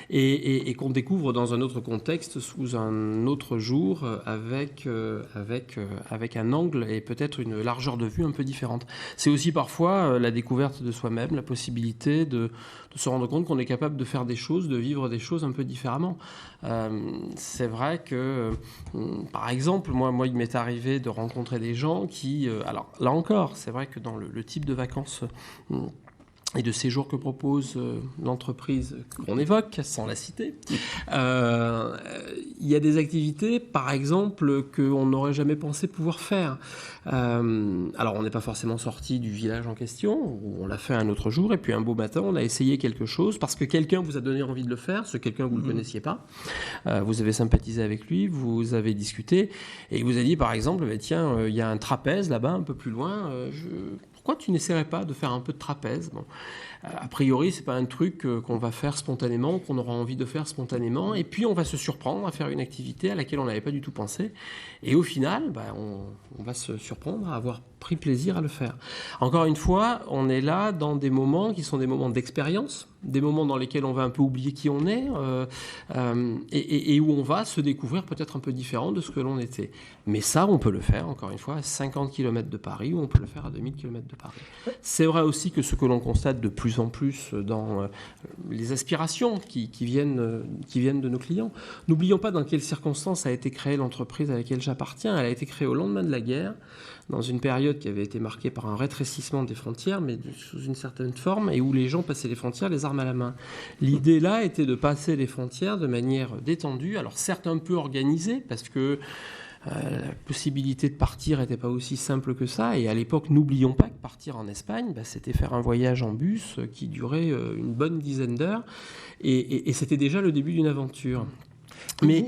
et qu'on découvre dans un autre contexte, sous un autre jour, avec un angle et peut-être une largeur de vue un peu différente. C'est aussi parfois la découverte de soi-même, la possibilité de se rendre compte qu'on est capable de faire des choses, de vivre des choses un peu différemment. C'est vrai que, par exemple, moi, il m'est arrivé de rencontrer des gens qui... alors, là encore, c'est vrai que dans le type de vacances et de séjours que propose l'entreprise qu'on évoque, sans la citer, il y a des activités, par exemple, qu'on n'aurait jamais pensé pouvoir faire. Alors, on n'est pas forcément sorti du village en question, on l'a fait un autre jour, et puis un beau matin, on a essayé quelque chose, parce que quelqu'un vous a donné envie de le faire, ce quelqu'un vous ne le connaissiez pas, vous avez sympathisé avec lui, vous avez discuté, et il vous a dit, par exemple, tiens, il y a un trapèze là-bas, un peu plus loin, pourquoi tu n'essaierais pas de faire un peu de trapèze? Bon. A priori, c'est pas un truc qu'on va faire spontanément, qu'on aura envie de faire spontanément, et puis on va se surprendre à faire une activité à laquelle on n'avait pas du tout pensé, et au final, on va se surprendre à avoir pris plaisir à le faire. Encore une fois, on est là dans des moments qui sont des moments d'expérience, des moments dans lesquels on va un peu oublier qui on est, et où on va se découvrir peut-être un peu différent de ce que l'on était. Mais ça, on peut le faire, encore une fois, à 50 km de Paris, ou on peut le faire à 2000 km de Paris. C'est vrai aussi que ce que l'on constate de plus en plus dans les aspirations qui viennent de nos clients. N'oublions pas dans quelles circonstances a été créée l'entreprise à laquelle j'appartiens. Elle a été créée au lendemain de la guerre, dans une période qui avait été marquée par un rétrécissement des frontières, mais sous une certaine forme, et où les gens passaient les frontières les armes à la main. L'idée là était de passer les frontières de manière détendue, alors certes un peu organisée, parce que la possibilité de partir n'était pas aussi simple que ça, et à l'époque, n'oublions pas que partir en Espagne, c'était faire un voyage en bus qui durait une bonne dizaine d'heures, et c'était déjà le début d'une aventure. Mais...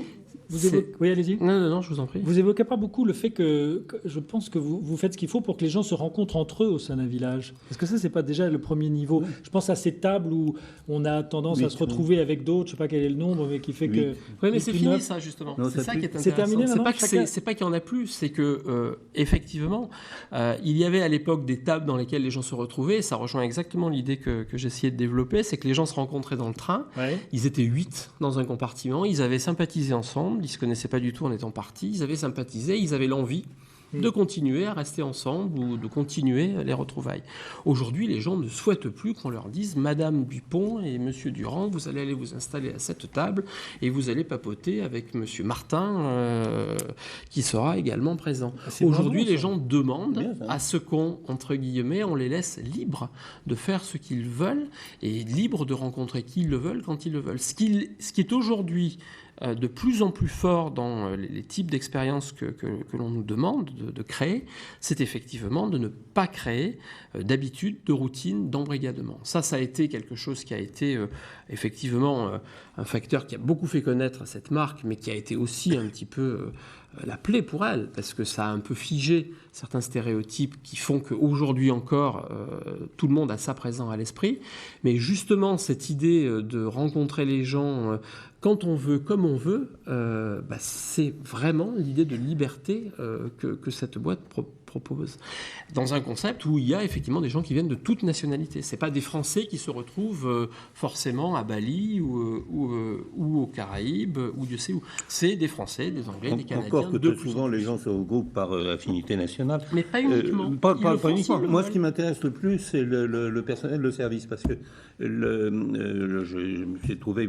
Oui, allez-y. Non, je vous en prie. Vous évoquez pas beaucoup le fait que je pense que vous faites ce qu'il faut pour que les gens se rencontrent entre eux au sein d'un village. Est-ce que ça, c'est pas déjà le premier niveau? Je pense à ces tables où on a tendance à se retrouver avec d'autres, je sais pas quel est le nombre, mais qui fait que... Oui, mais c'est fini ça, justement. C'est ça qui est intéressant. C'est terminé maintenant? C'est pas qu'il y en a plus, c'est que, effectivement, il y avait à l'époque des tables dans lesquelles les gens se retrouvaient, et ça rejoint exactement l'idée que j'essayais de développer, c'est que les gens se rencontraient dans le train, ils étaient 8 dans un compartiment, ils avaient sympathisé ensemble, ils ne se connaissaient pas du tout en étant partis, ils avaient sympathisé, ils avaient l'envie de continuer à rester ensemble ou de continuer les retrouvailles. Aujourd'hui, les gens ne souhaitent plus qu'on leur dise « Madame Dupont et Monsieur Durand, vous allez aller vous installer à cette table et vous allez papoter avec Monsieur Martin qui sera également présent. » Aujourd'hui, les gens demandent à ce qu'on, entre guillemets, on les laisse libres de faire ce qu'ils veulent et libres de rencontrer qui ils le veulent quand ils le veulent. Ce qui est aujourd'hui de plus en plus fort dans les types d'expériences que l'on nous demande de créer, c'est effectivement de ne pas créer d'habitude, de routine, d'embrigadement. Ça a été quelque chose qui a été effectivement un facteur qui a beaucoup fait connaître cette marque, mais qui a été aussi un petit peu la plaie pour elle, parce que ça a un peu figé certains stéréotypes qui font qu'aujourd'hui encore, tout le monde a ça présent à l'esprit. Mais justement, cette idée de rencontrer les gens quand on veut, comme on veut, c'est vraiment l'idée de liberté que cette boîte propose, dans un concept où il y a effectivement des gens qui viennent de toute nationalité. C'est pas des Français qui se retrouvent forcément à Bali ou aux Caraïbes ou Dieu sait où. C'est des Français, des Anglais, des Canadiens. Encore que très souvent les gens se regroupent par affinité nationale. Mais pas uniquement. Pas uniquement. Moi, ce qui m'intéresse le plus, c'est le personnel de service, parce que je me suis trouvé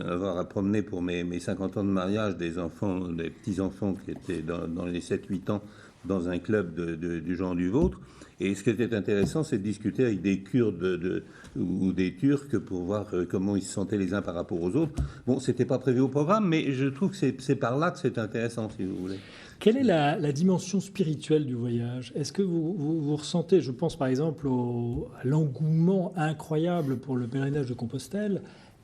avoir à promener pour mes 50 ans de mariage des petits-enfants qui étaient dans les 7-8 ans dans un club du genre du vôtre. Et ce qui était intéressant, c'est de discuter avec des Kurdes ou des Turcs pour voir comment ils se sentaient les uns par rapport aux autres. Bon, c'était pas prévu au programme, mais je trouve que c'est par là que c'est intéressant, si vous voulez. Quelle est la dimension spirituelle du voyage? Est-ce que vous ressentez, je pense par exemple à l'engouement incroyable pour le pèlerinage de Compostelle,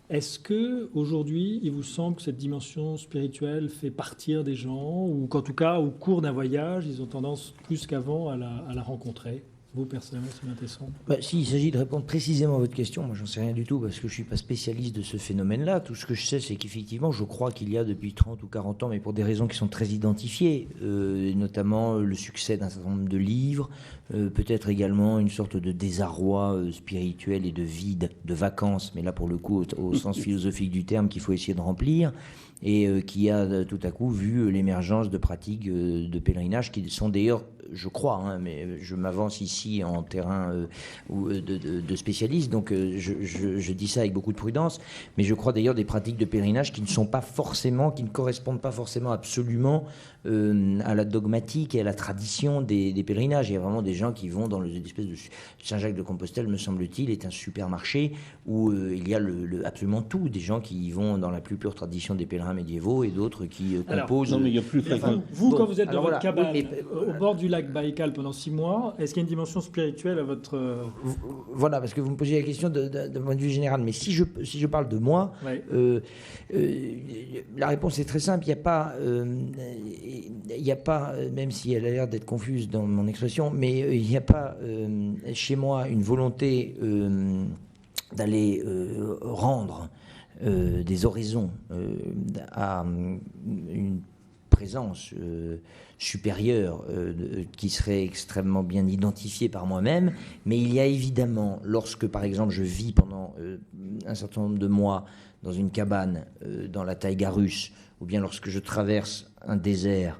est-ce que aujourd'hui il vous semble que cette dimension spirituelle fait partir des gens, ou qu'en tout cas au cours d'un voyage ils ont tendance plus qu'avant à la rencontrer? Vous personnellement, c'est intéressant. S'il s'agit de répondre précisément à votre question, moi j'en sais rien du tout parce que je ne suis pas spécialiste de ce phénomène-là. Tout ce que je sais, c'est qu'effectivement, je crois qu'il y a depuis 30 ou 40 ans, mais pour des raisons qui sont très identifiées, notamment le succès d'un certain nombre de livres, peut-être également une sorte de désarroi spirituel et de vide, de vacances, mais là pour le coup au sens philosophique du terme qu'il faut essayer de remplir, et qui a tout à coup vu l'émergence de pratiques de pèlerinage qui sont d'ailleurs, je crois, mais je m'avance ici en terrain de spécialiste, donc je dis ça avec beaucoup de prudence, mais je crois d'ailleurs des pratiques de pèlerinage qui ne correspondent pas forcément absolument à la dogmatique et à la tradition des pèlerinages. Il y a vraiment des gens qui vont dans l'espèce de Saint-Jacques-de-Compostelle, me semble-t-il, est un supermarché où il y a absolument tout. Des gens qui y vont dans la plus pure tradition des pèlerins médiévaux et d'autres qui composent... Non, mais il y a plus vous, quand vous êtes dans votre cabane, au bord du lac Baïkal pendant 6 mois, est-ce qu'il y a une dimension spirituelle à votre... Voilà, parce que vous me posiez la question d'un point de vue général. Mais si je parle de moi, ouais. La réponse est très simple. Il n'y a pas, même si elle a l'air d'être confuse dans mon expression, mais il n'y a pas chez moi une volonté d'aller rendre des oraisons à une présence supérieure qui serait extrêmement bien identifiée par moi-même, mais il y a évidemment, lorsque par exemple je vis pendant un certain nombre de mois dans une cabane dans la taïga russe, ou bien lorsque je traverse un désert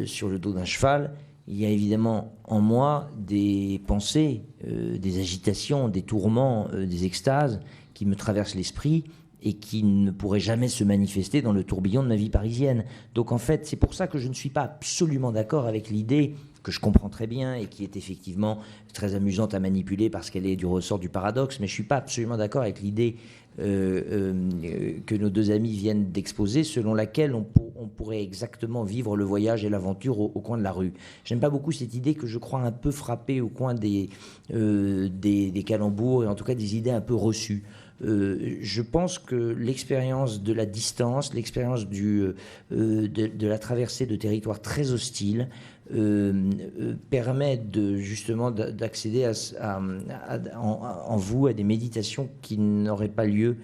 sur le dos d'un cheval, il y a évidemment en moi des pensées, des agitations, des tourments, des extases qui me traversent l'esprit et qui ne pourraient jamais se manifester dans le tourbillon de ma vie parisienne. Donc en fait, c'est pour ça que je ne suis pas absolument d'accord avec l'idée que je comprends très bien et qui est effectivement très amusante à manipuler parce qu'elle est du ressort du paradoxe, mais je ne suis pas absolument d'accord avec l'idée que nos deux amis viennent d'exposer, selon laquelle on pourrait exactement vivre le voyage et l'aventure au coin de la rue. J'aime pas beaucoup cette idée que je crois un peu frappée au coin des calembours et en tout cas des idées un peu reçues. Je pense que l'expérience de la distance, l'expérience de la traversée de territoires très hostiles permet justement d'accéder en vous à des méditations qui n'auraient pas lieu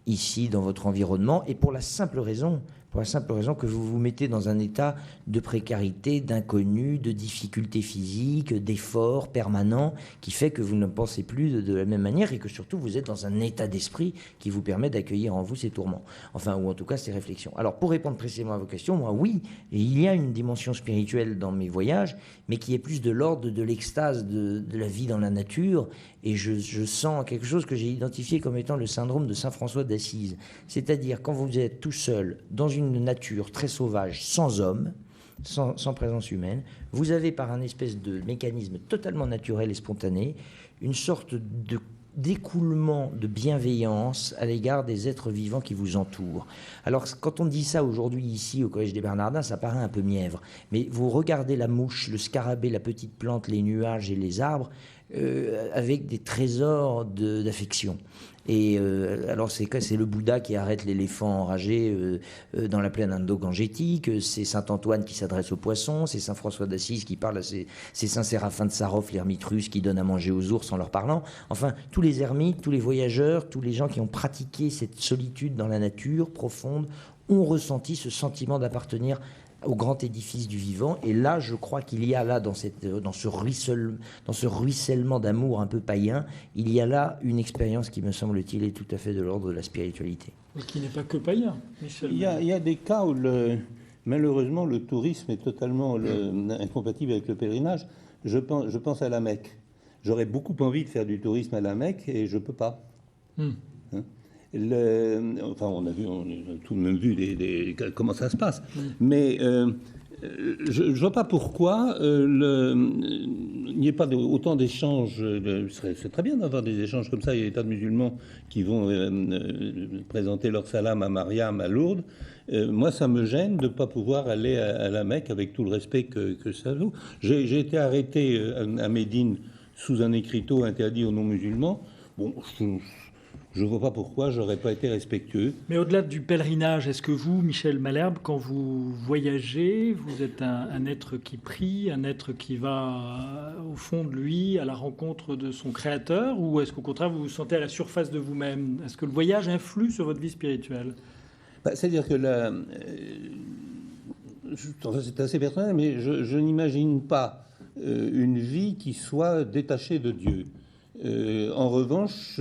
ici dans votre environnement, et pour la simple raison que vous vous mettez dans un état de précarité, d'inconnu, de difficulté physique, d'effort permanent, qui fait que vous ne pensez plus de la même manière et que surtout vous êtes dans un état d'esprit qui vous permet d'accueillir en vous ces tourments. Enfin, ou en tout cas ces réflexions. Alors, pour répondre précisément à vos questions, moi, oui, il y a une dimension spirituelle dans mes voyages, mais qui est plus de l'ordre de l'extase de la vie dans la nature, et je sens quelque chose que j'ai identifié comme étant le syndrome de Saint François d'Assise. C'est-à-dire, quand vous êtes tout seul dans une nature très sauvage, sans homme, sans présence humaine, vous avez par un espèce de mécanisme totalement naturel et spontané une sorte d'écoulement de bienveillance à l'égard des êtres vivants qui vous entourent. Alors quand on dit ça aujourd'hui ici au Collège des Bernardins, ça paraît un peu mièvre, mais vous regardez la mouche, le scarabée, la petite plante, les nuages et les arbres avec des trésors d'affection. Et alors c'est le Bouddha qui arrête l'éléphant enragé dans la plaine indo-gangetique, c'est saint Antoine qui s'adresse aux poissons, c'est saint François d'Assise qui parle à c'est saint Séraphin de Sarov, l'ermite russe, qui donne à manger aux ours en leur parlant. Enfin, tous les ermites, tous les voyageurs, tous les gens qui ont pratiqué cette solitude dans la nature profonde ont ressenti ce sentiment d'appartenir au grand édifice du vivant. Et là, je crois qu'il y a là, dans ce ruissellement d'amour un peu païen, il y a là une expérience qui, me semble-t-il, est tout à fait de l'ordre de la spiritualité. Et qui n'est pas que païen, Michel. Il y a des cas où, malheureusement, le tourisme est totalement incompatible avec le pèlerinage. Je pense à la Mecque. J'aurais beaucoup envie de faire du tourisme à la Mecque et je ne peux pas. Hein? Enfin, on a tout de même vu comment ça se passe. Mais je ne vois pas pourquoi il n'y ait pas autant d'échanges. C'est très bien d'avoir des échanges comme ça. Il y a des tas de musulmans qui vont présenter leur salam à Mariam à Lourdes. Moi, ça me gêne de ne pas pouvoir aller à la Mecque avec tout le respect que ça vaut. J'ai été arrêté à Médine sous un écriteau interdit aux non-musulmans. Bon, je ne vois pas pourquoi je n'aurais pas été respectueux. Mais au-delà du pèlerinage, est-ce que vous, Michel Malherbe, quand vous voyagez, vous êtes un être qui prie, un être qui va au fond de lui, à la rencontre de son créateur, ou est-ce qu'au contraire, vous vous sentez à la surface de vous-même? Est-ce que le voyage influe sur votre vie spirituelle? C'est-à-dire que c'est assez personnel, mais je n'imagine pas une vie qui soit détachée de Dieu. En revanche,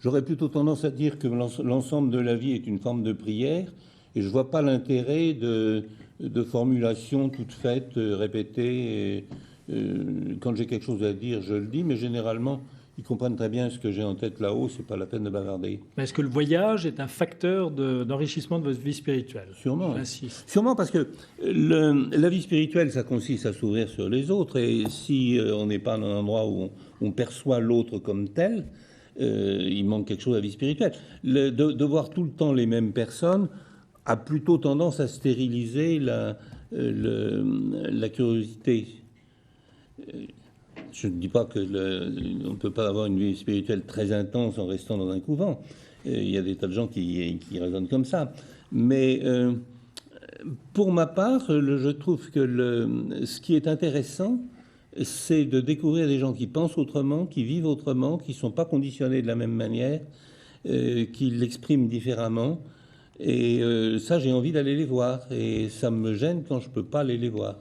j'aurais plutôt tendance à dire que l'ensemble de la vie est une forme de prière, et je ne vois pas l'intérêt de formulations toutes faites, répétées. Quand j'ai quelque chose à dire, je le dis, mais généralement, ils comprennent très bien ce que j'ai en tête là-haut, c'est pas la peine de bavarder. Mais est-ce que le voyage est un facteur d'enrichissement de votre vie spirituelle? Sûrement. J'insiste. Sûrement, parce que la vie spirituelle, ça consiste à s'ouvrir sur les autres, et si on n'est pas dans un endroit où on perçoit l'autre comme tel, il manque quelque chose à la vie spirituelle. De voir tout le temps les mêmes personnes a plutôt tendance à stériliser la curiosité. Je ne dis pas qu'on ne peut pas avoir une vie spirituelle très intense en restant dans un couvent. Il y a des tas de gens qui raisonnent comme ça. Mais pour ma part, je trouve que ce qui est intéressant, c'est de découvrir des gens qui pensent autrement, qui vivent autrement, qui ne sont pas conditionnés de la même manière, qui l'expriment différemment. Et ça, j'ai envie d'aller les voir. Et ça me gêne quand je ne peux pas aller les voir.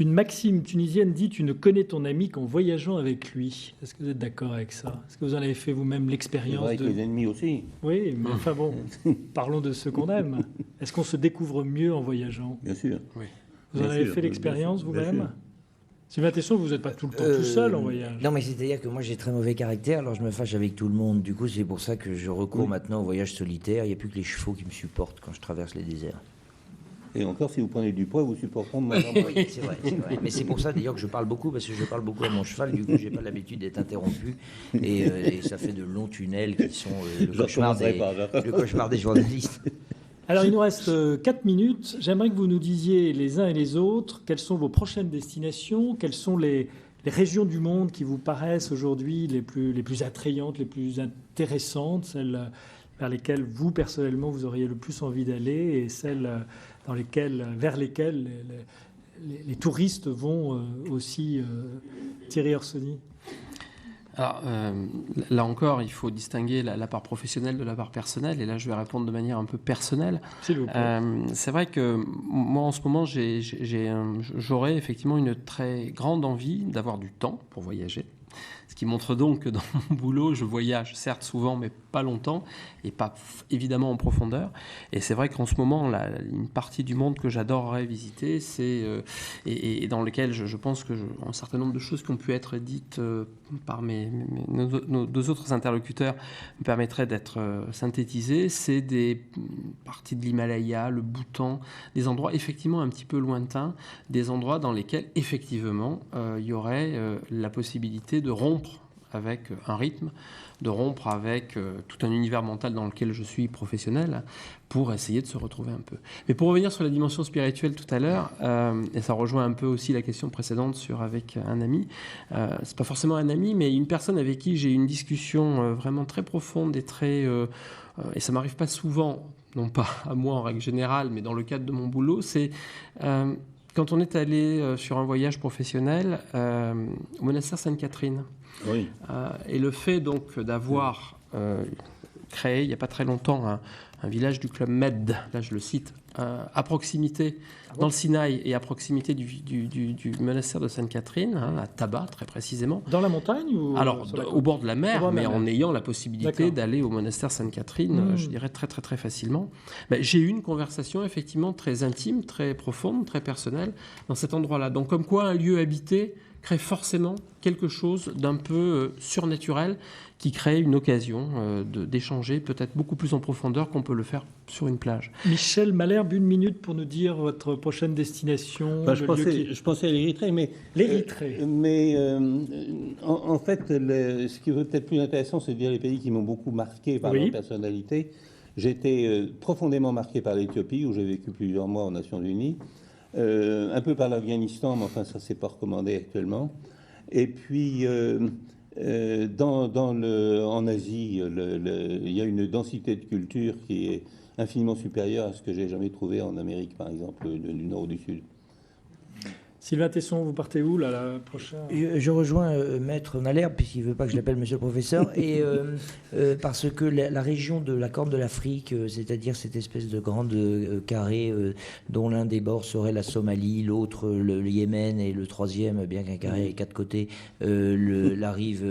Une maxime tunisienne dit « Tu ne connais ton ami qu'en voyageant avec lui ». Est-ce que vous êtes d'accord avec ça? Est-ce que vous en avez fait vous-même l'expérience avec les ennemis aussi. Oui, mais enfin bon, parlons de ceux qu'on aime. Est-ce qu'on se découvre mieux en voyageant? Bien sûr. Oui. Vous en avez fait l'expérience vous-même? Sylvain Tesson, vous n'êtes pas tout le temps tout seul en voyage. Non, mais c'est-à-dire que moi j'ai très mauvais caractère, alors je me fâche avec tout le monde. Du coup, c'est pour ça que je recours maintenant au voyage solitaire. Il n'y a plus que les chevaux qui me supportent quand je traverse les déserts. Et encore, si vous prenez du poids, vous supporterez de moins en moins. Oui, c'est vrai. Mais c'est pour ça d'ailleurs que je parle beaucoup, parce que je parle beaucoup à mon cheval. Du coup, j'ai pas l'habitude d'être interrompu. Et ça fait de longs tunnels qui sont le cauchemar des journalistes. Alors, il nous reste 4 minutes. J'aimerais que vous nous disiez les uns et les autres quelles sont vos prochaines destinations, quelles sont les régions du monde qui vous paraissent aujourd'hui les plus attrayantes, les plus intéressantes, celles vers lesquelles vous, personnellement, vous auriez le plus envie d'aller et celles vers lesquelles les touristes vont aussi tirer Orsoni. Alors, là encore, il faut distinguer la part professionnelle de la part personnelle. Et là, je vais répondre de manière un peu personnelle. S'il vous plaît. C'est vrai que moi, en ce moment, j'aurais effectivement une très grande envie d'avoir du temps pour voyager. Ce qui montre donc que dans mon boulot, je voyage certes souvent, mais pas longtemps, et pas évidemment en profondeur. Et c'est vrai qu'en ce moment, une partie du monde que j'adorerais visiter, et dans lequel je pense que un certain nombre de choses qui ont pu être dites par nos deux autres interlocuteurs me permettraient d'être synthétisées, c'est des parties de l'Himalaya, le Bhoutan, des endroits effectivement un petit peu lointains, des endroits dans lesquels effectivement il y aurait la possibilité de rompre avec un rythme, de rompre avec tout un univers mental dans lequel je suis professionnel pour essayer de se retrouver un peu. Mais pour revenir sur la dimension spirituelle tout à l'heure, et ça rejoint un peu aussi la question précédente avec un ami, c'est pas forcément un ami, mais une personne avec qui j'ai eu une discussion vraiment très profonde et et ça m'arrive pas souvent, non pas à moi en règle générale, mais dans le cadre de mon boulot, c'est quand on est allé sur un voyage professionnel au monastère Sainte-Catherine. Oui. Et le fait donc d'avoir créé il n'y a pas très longtemps un village du Club Med, là je le cite à proximité, dans le Sinaï et à proximité du monastère de Sainte-Catherine, à Taba très précisément. Dans la montagne ou Alors, au bord de la mer, mais en ayant la possibilité D'accord. d'aller au monastère Sainte-Catherine, je dirais très très très facilement. J'ai eu une conversation effectivement très intime, très profonde, très personnelle dans cet endroit-là. Donc comme quoi un lieu habité crée forcément quelque chose d'un peu surnaturel qui crée une occasion d'échanger peut-être beaucoup plus en profondeur qu'on peut le faire sur une plage. Michel Malherbe, 1 minute pour nous dire votre prochaine destination. Je pensais à l'Érythrée, mais... L'Érythrée. En fait, ce qui est peut-être plus intéressant, c'est de dire les pays qui m'ont beaucoup marqué par leur personnalité. J'ai été profondément marqué par l'Éthiopie, où j'ai vécu plusieurs mois aux Nations Unies. Un peu par l'Afghanistan, mais enfin ça c'est pas recommandé actuellement. Et puis en Asie, il y a une densité de culture qui est infiniment supérieure à ce que j'ai jamais trouvé en Amérique, par exemple, du Nord ou du Sud. Sylvain Tesson, vous partez où là, la prochaine? Je rejoins Maître Malherbe, puisqu'il ne veut pas que je l'appelle Monsieur le Professeur, et parce que la région de la Corne de l'Afrique, c'est-à-dire cette espèce de grande carré dont l'un des bords serait la Somalie, l'autre le Yémen, et le troisième, bien qu'un carré ait 4 côtés, la rive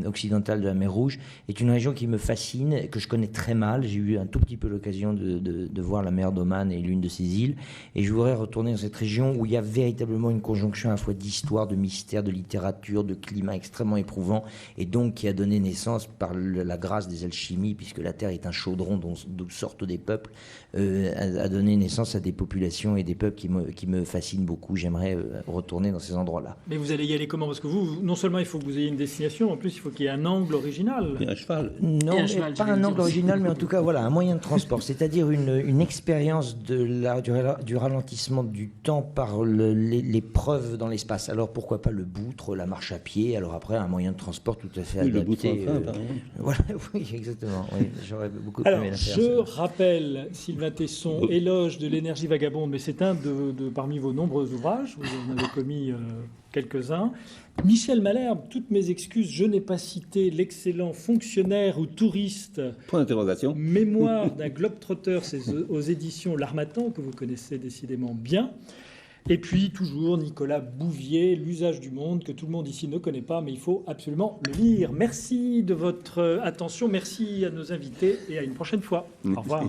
occidentale de la mer Rouge, est une région qui me fascine, que je connais très mal. J'ai eu un tout petit peu l'occasion de voir la mer d'Oman et l'une de ses îles, et je voudrais retourner dans cette région où il y a véritablement une conjonction à la fois d'histoire, de mystère, de littérature, de climat extrêmement éprouvant, et donc qui a donné naissance par la grâce des alchimies, puisque la Terre est un chaudron d'où sortent des peuples, a donné naissance à des populations et des peuples qui me fascinent beaucoup. J'aimerais retourner dans ces endroits-là. Mais vous allez y aller comment? Parce que vous, non seulement il faut que vous ayez une destination, en plus il faut qu'il y ait un angle original. Et un cheval. Non, un cheval, pas un angle original, mais en tout cas, voilà, un moyen de transport, c'est-à-dire une expérience du ralentissement du temps par l'épreuve dans l'espace. Alors pourquoi pas le boutre, la marche à pied, alors après un moyen de transport tout à fait adapté. Le boutre en train, par exemple. Voilà, oui, exactement. Oui, j'aurais beaucoup Alors, aimé la faire. je rappelle, Sylvain Tesson, Éloge de l'énergie vagabonde, mais c'est un parmi vos nombreux ouvrages, vous en avez commis quelques-uns. Michel Malherbe, toutes mes excuses, je n'ai pas cité l'excellent fonctionnaire ou touriste. Point d'interrogation. Mémoire d'un globe-trotter, c'est aux éditions L'Harmattan, que vous connaissez décidément bien. Et puis, toujours, Nicolas Bouvier, L'usage du monde, que tout le monde ici ne connaît pas, mais il faut absolument le lire. Merci de votre attention, merci à nos invités et à une prochaine fois. Au revoir.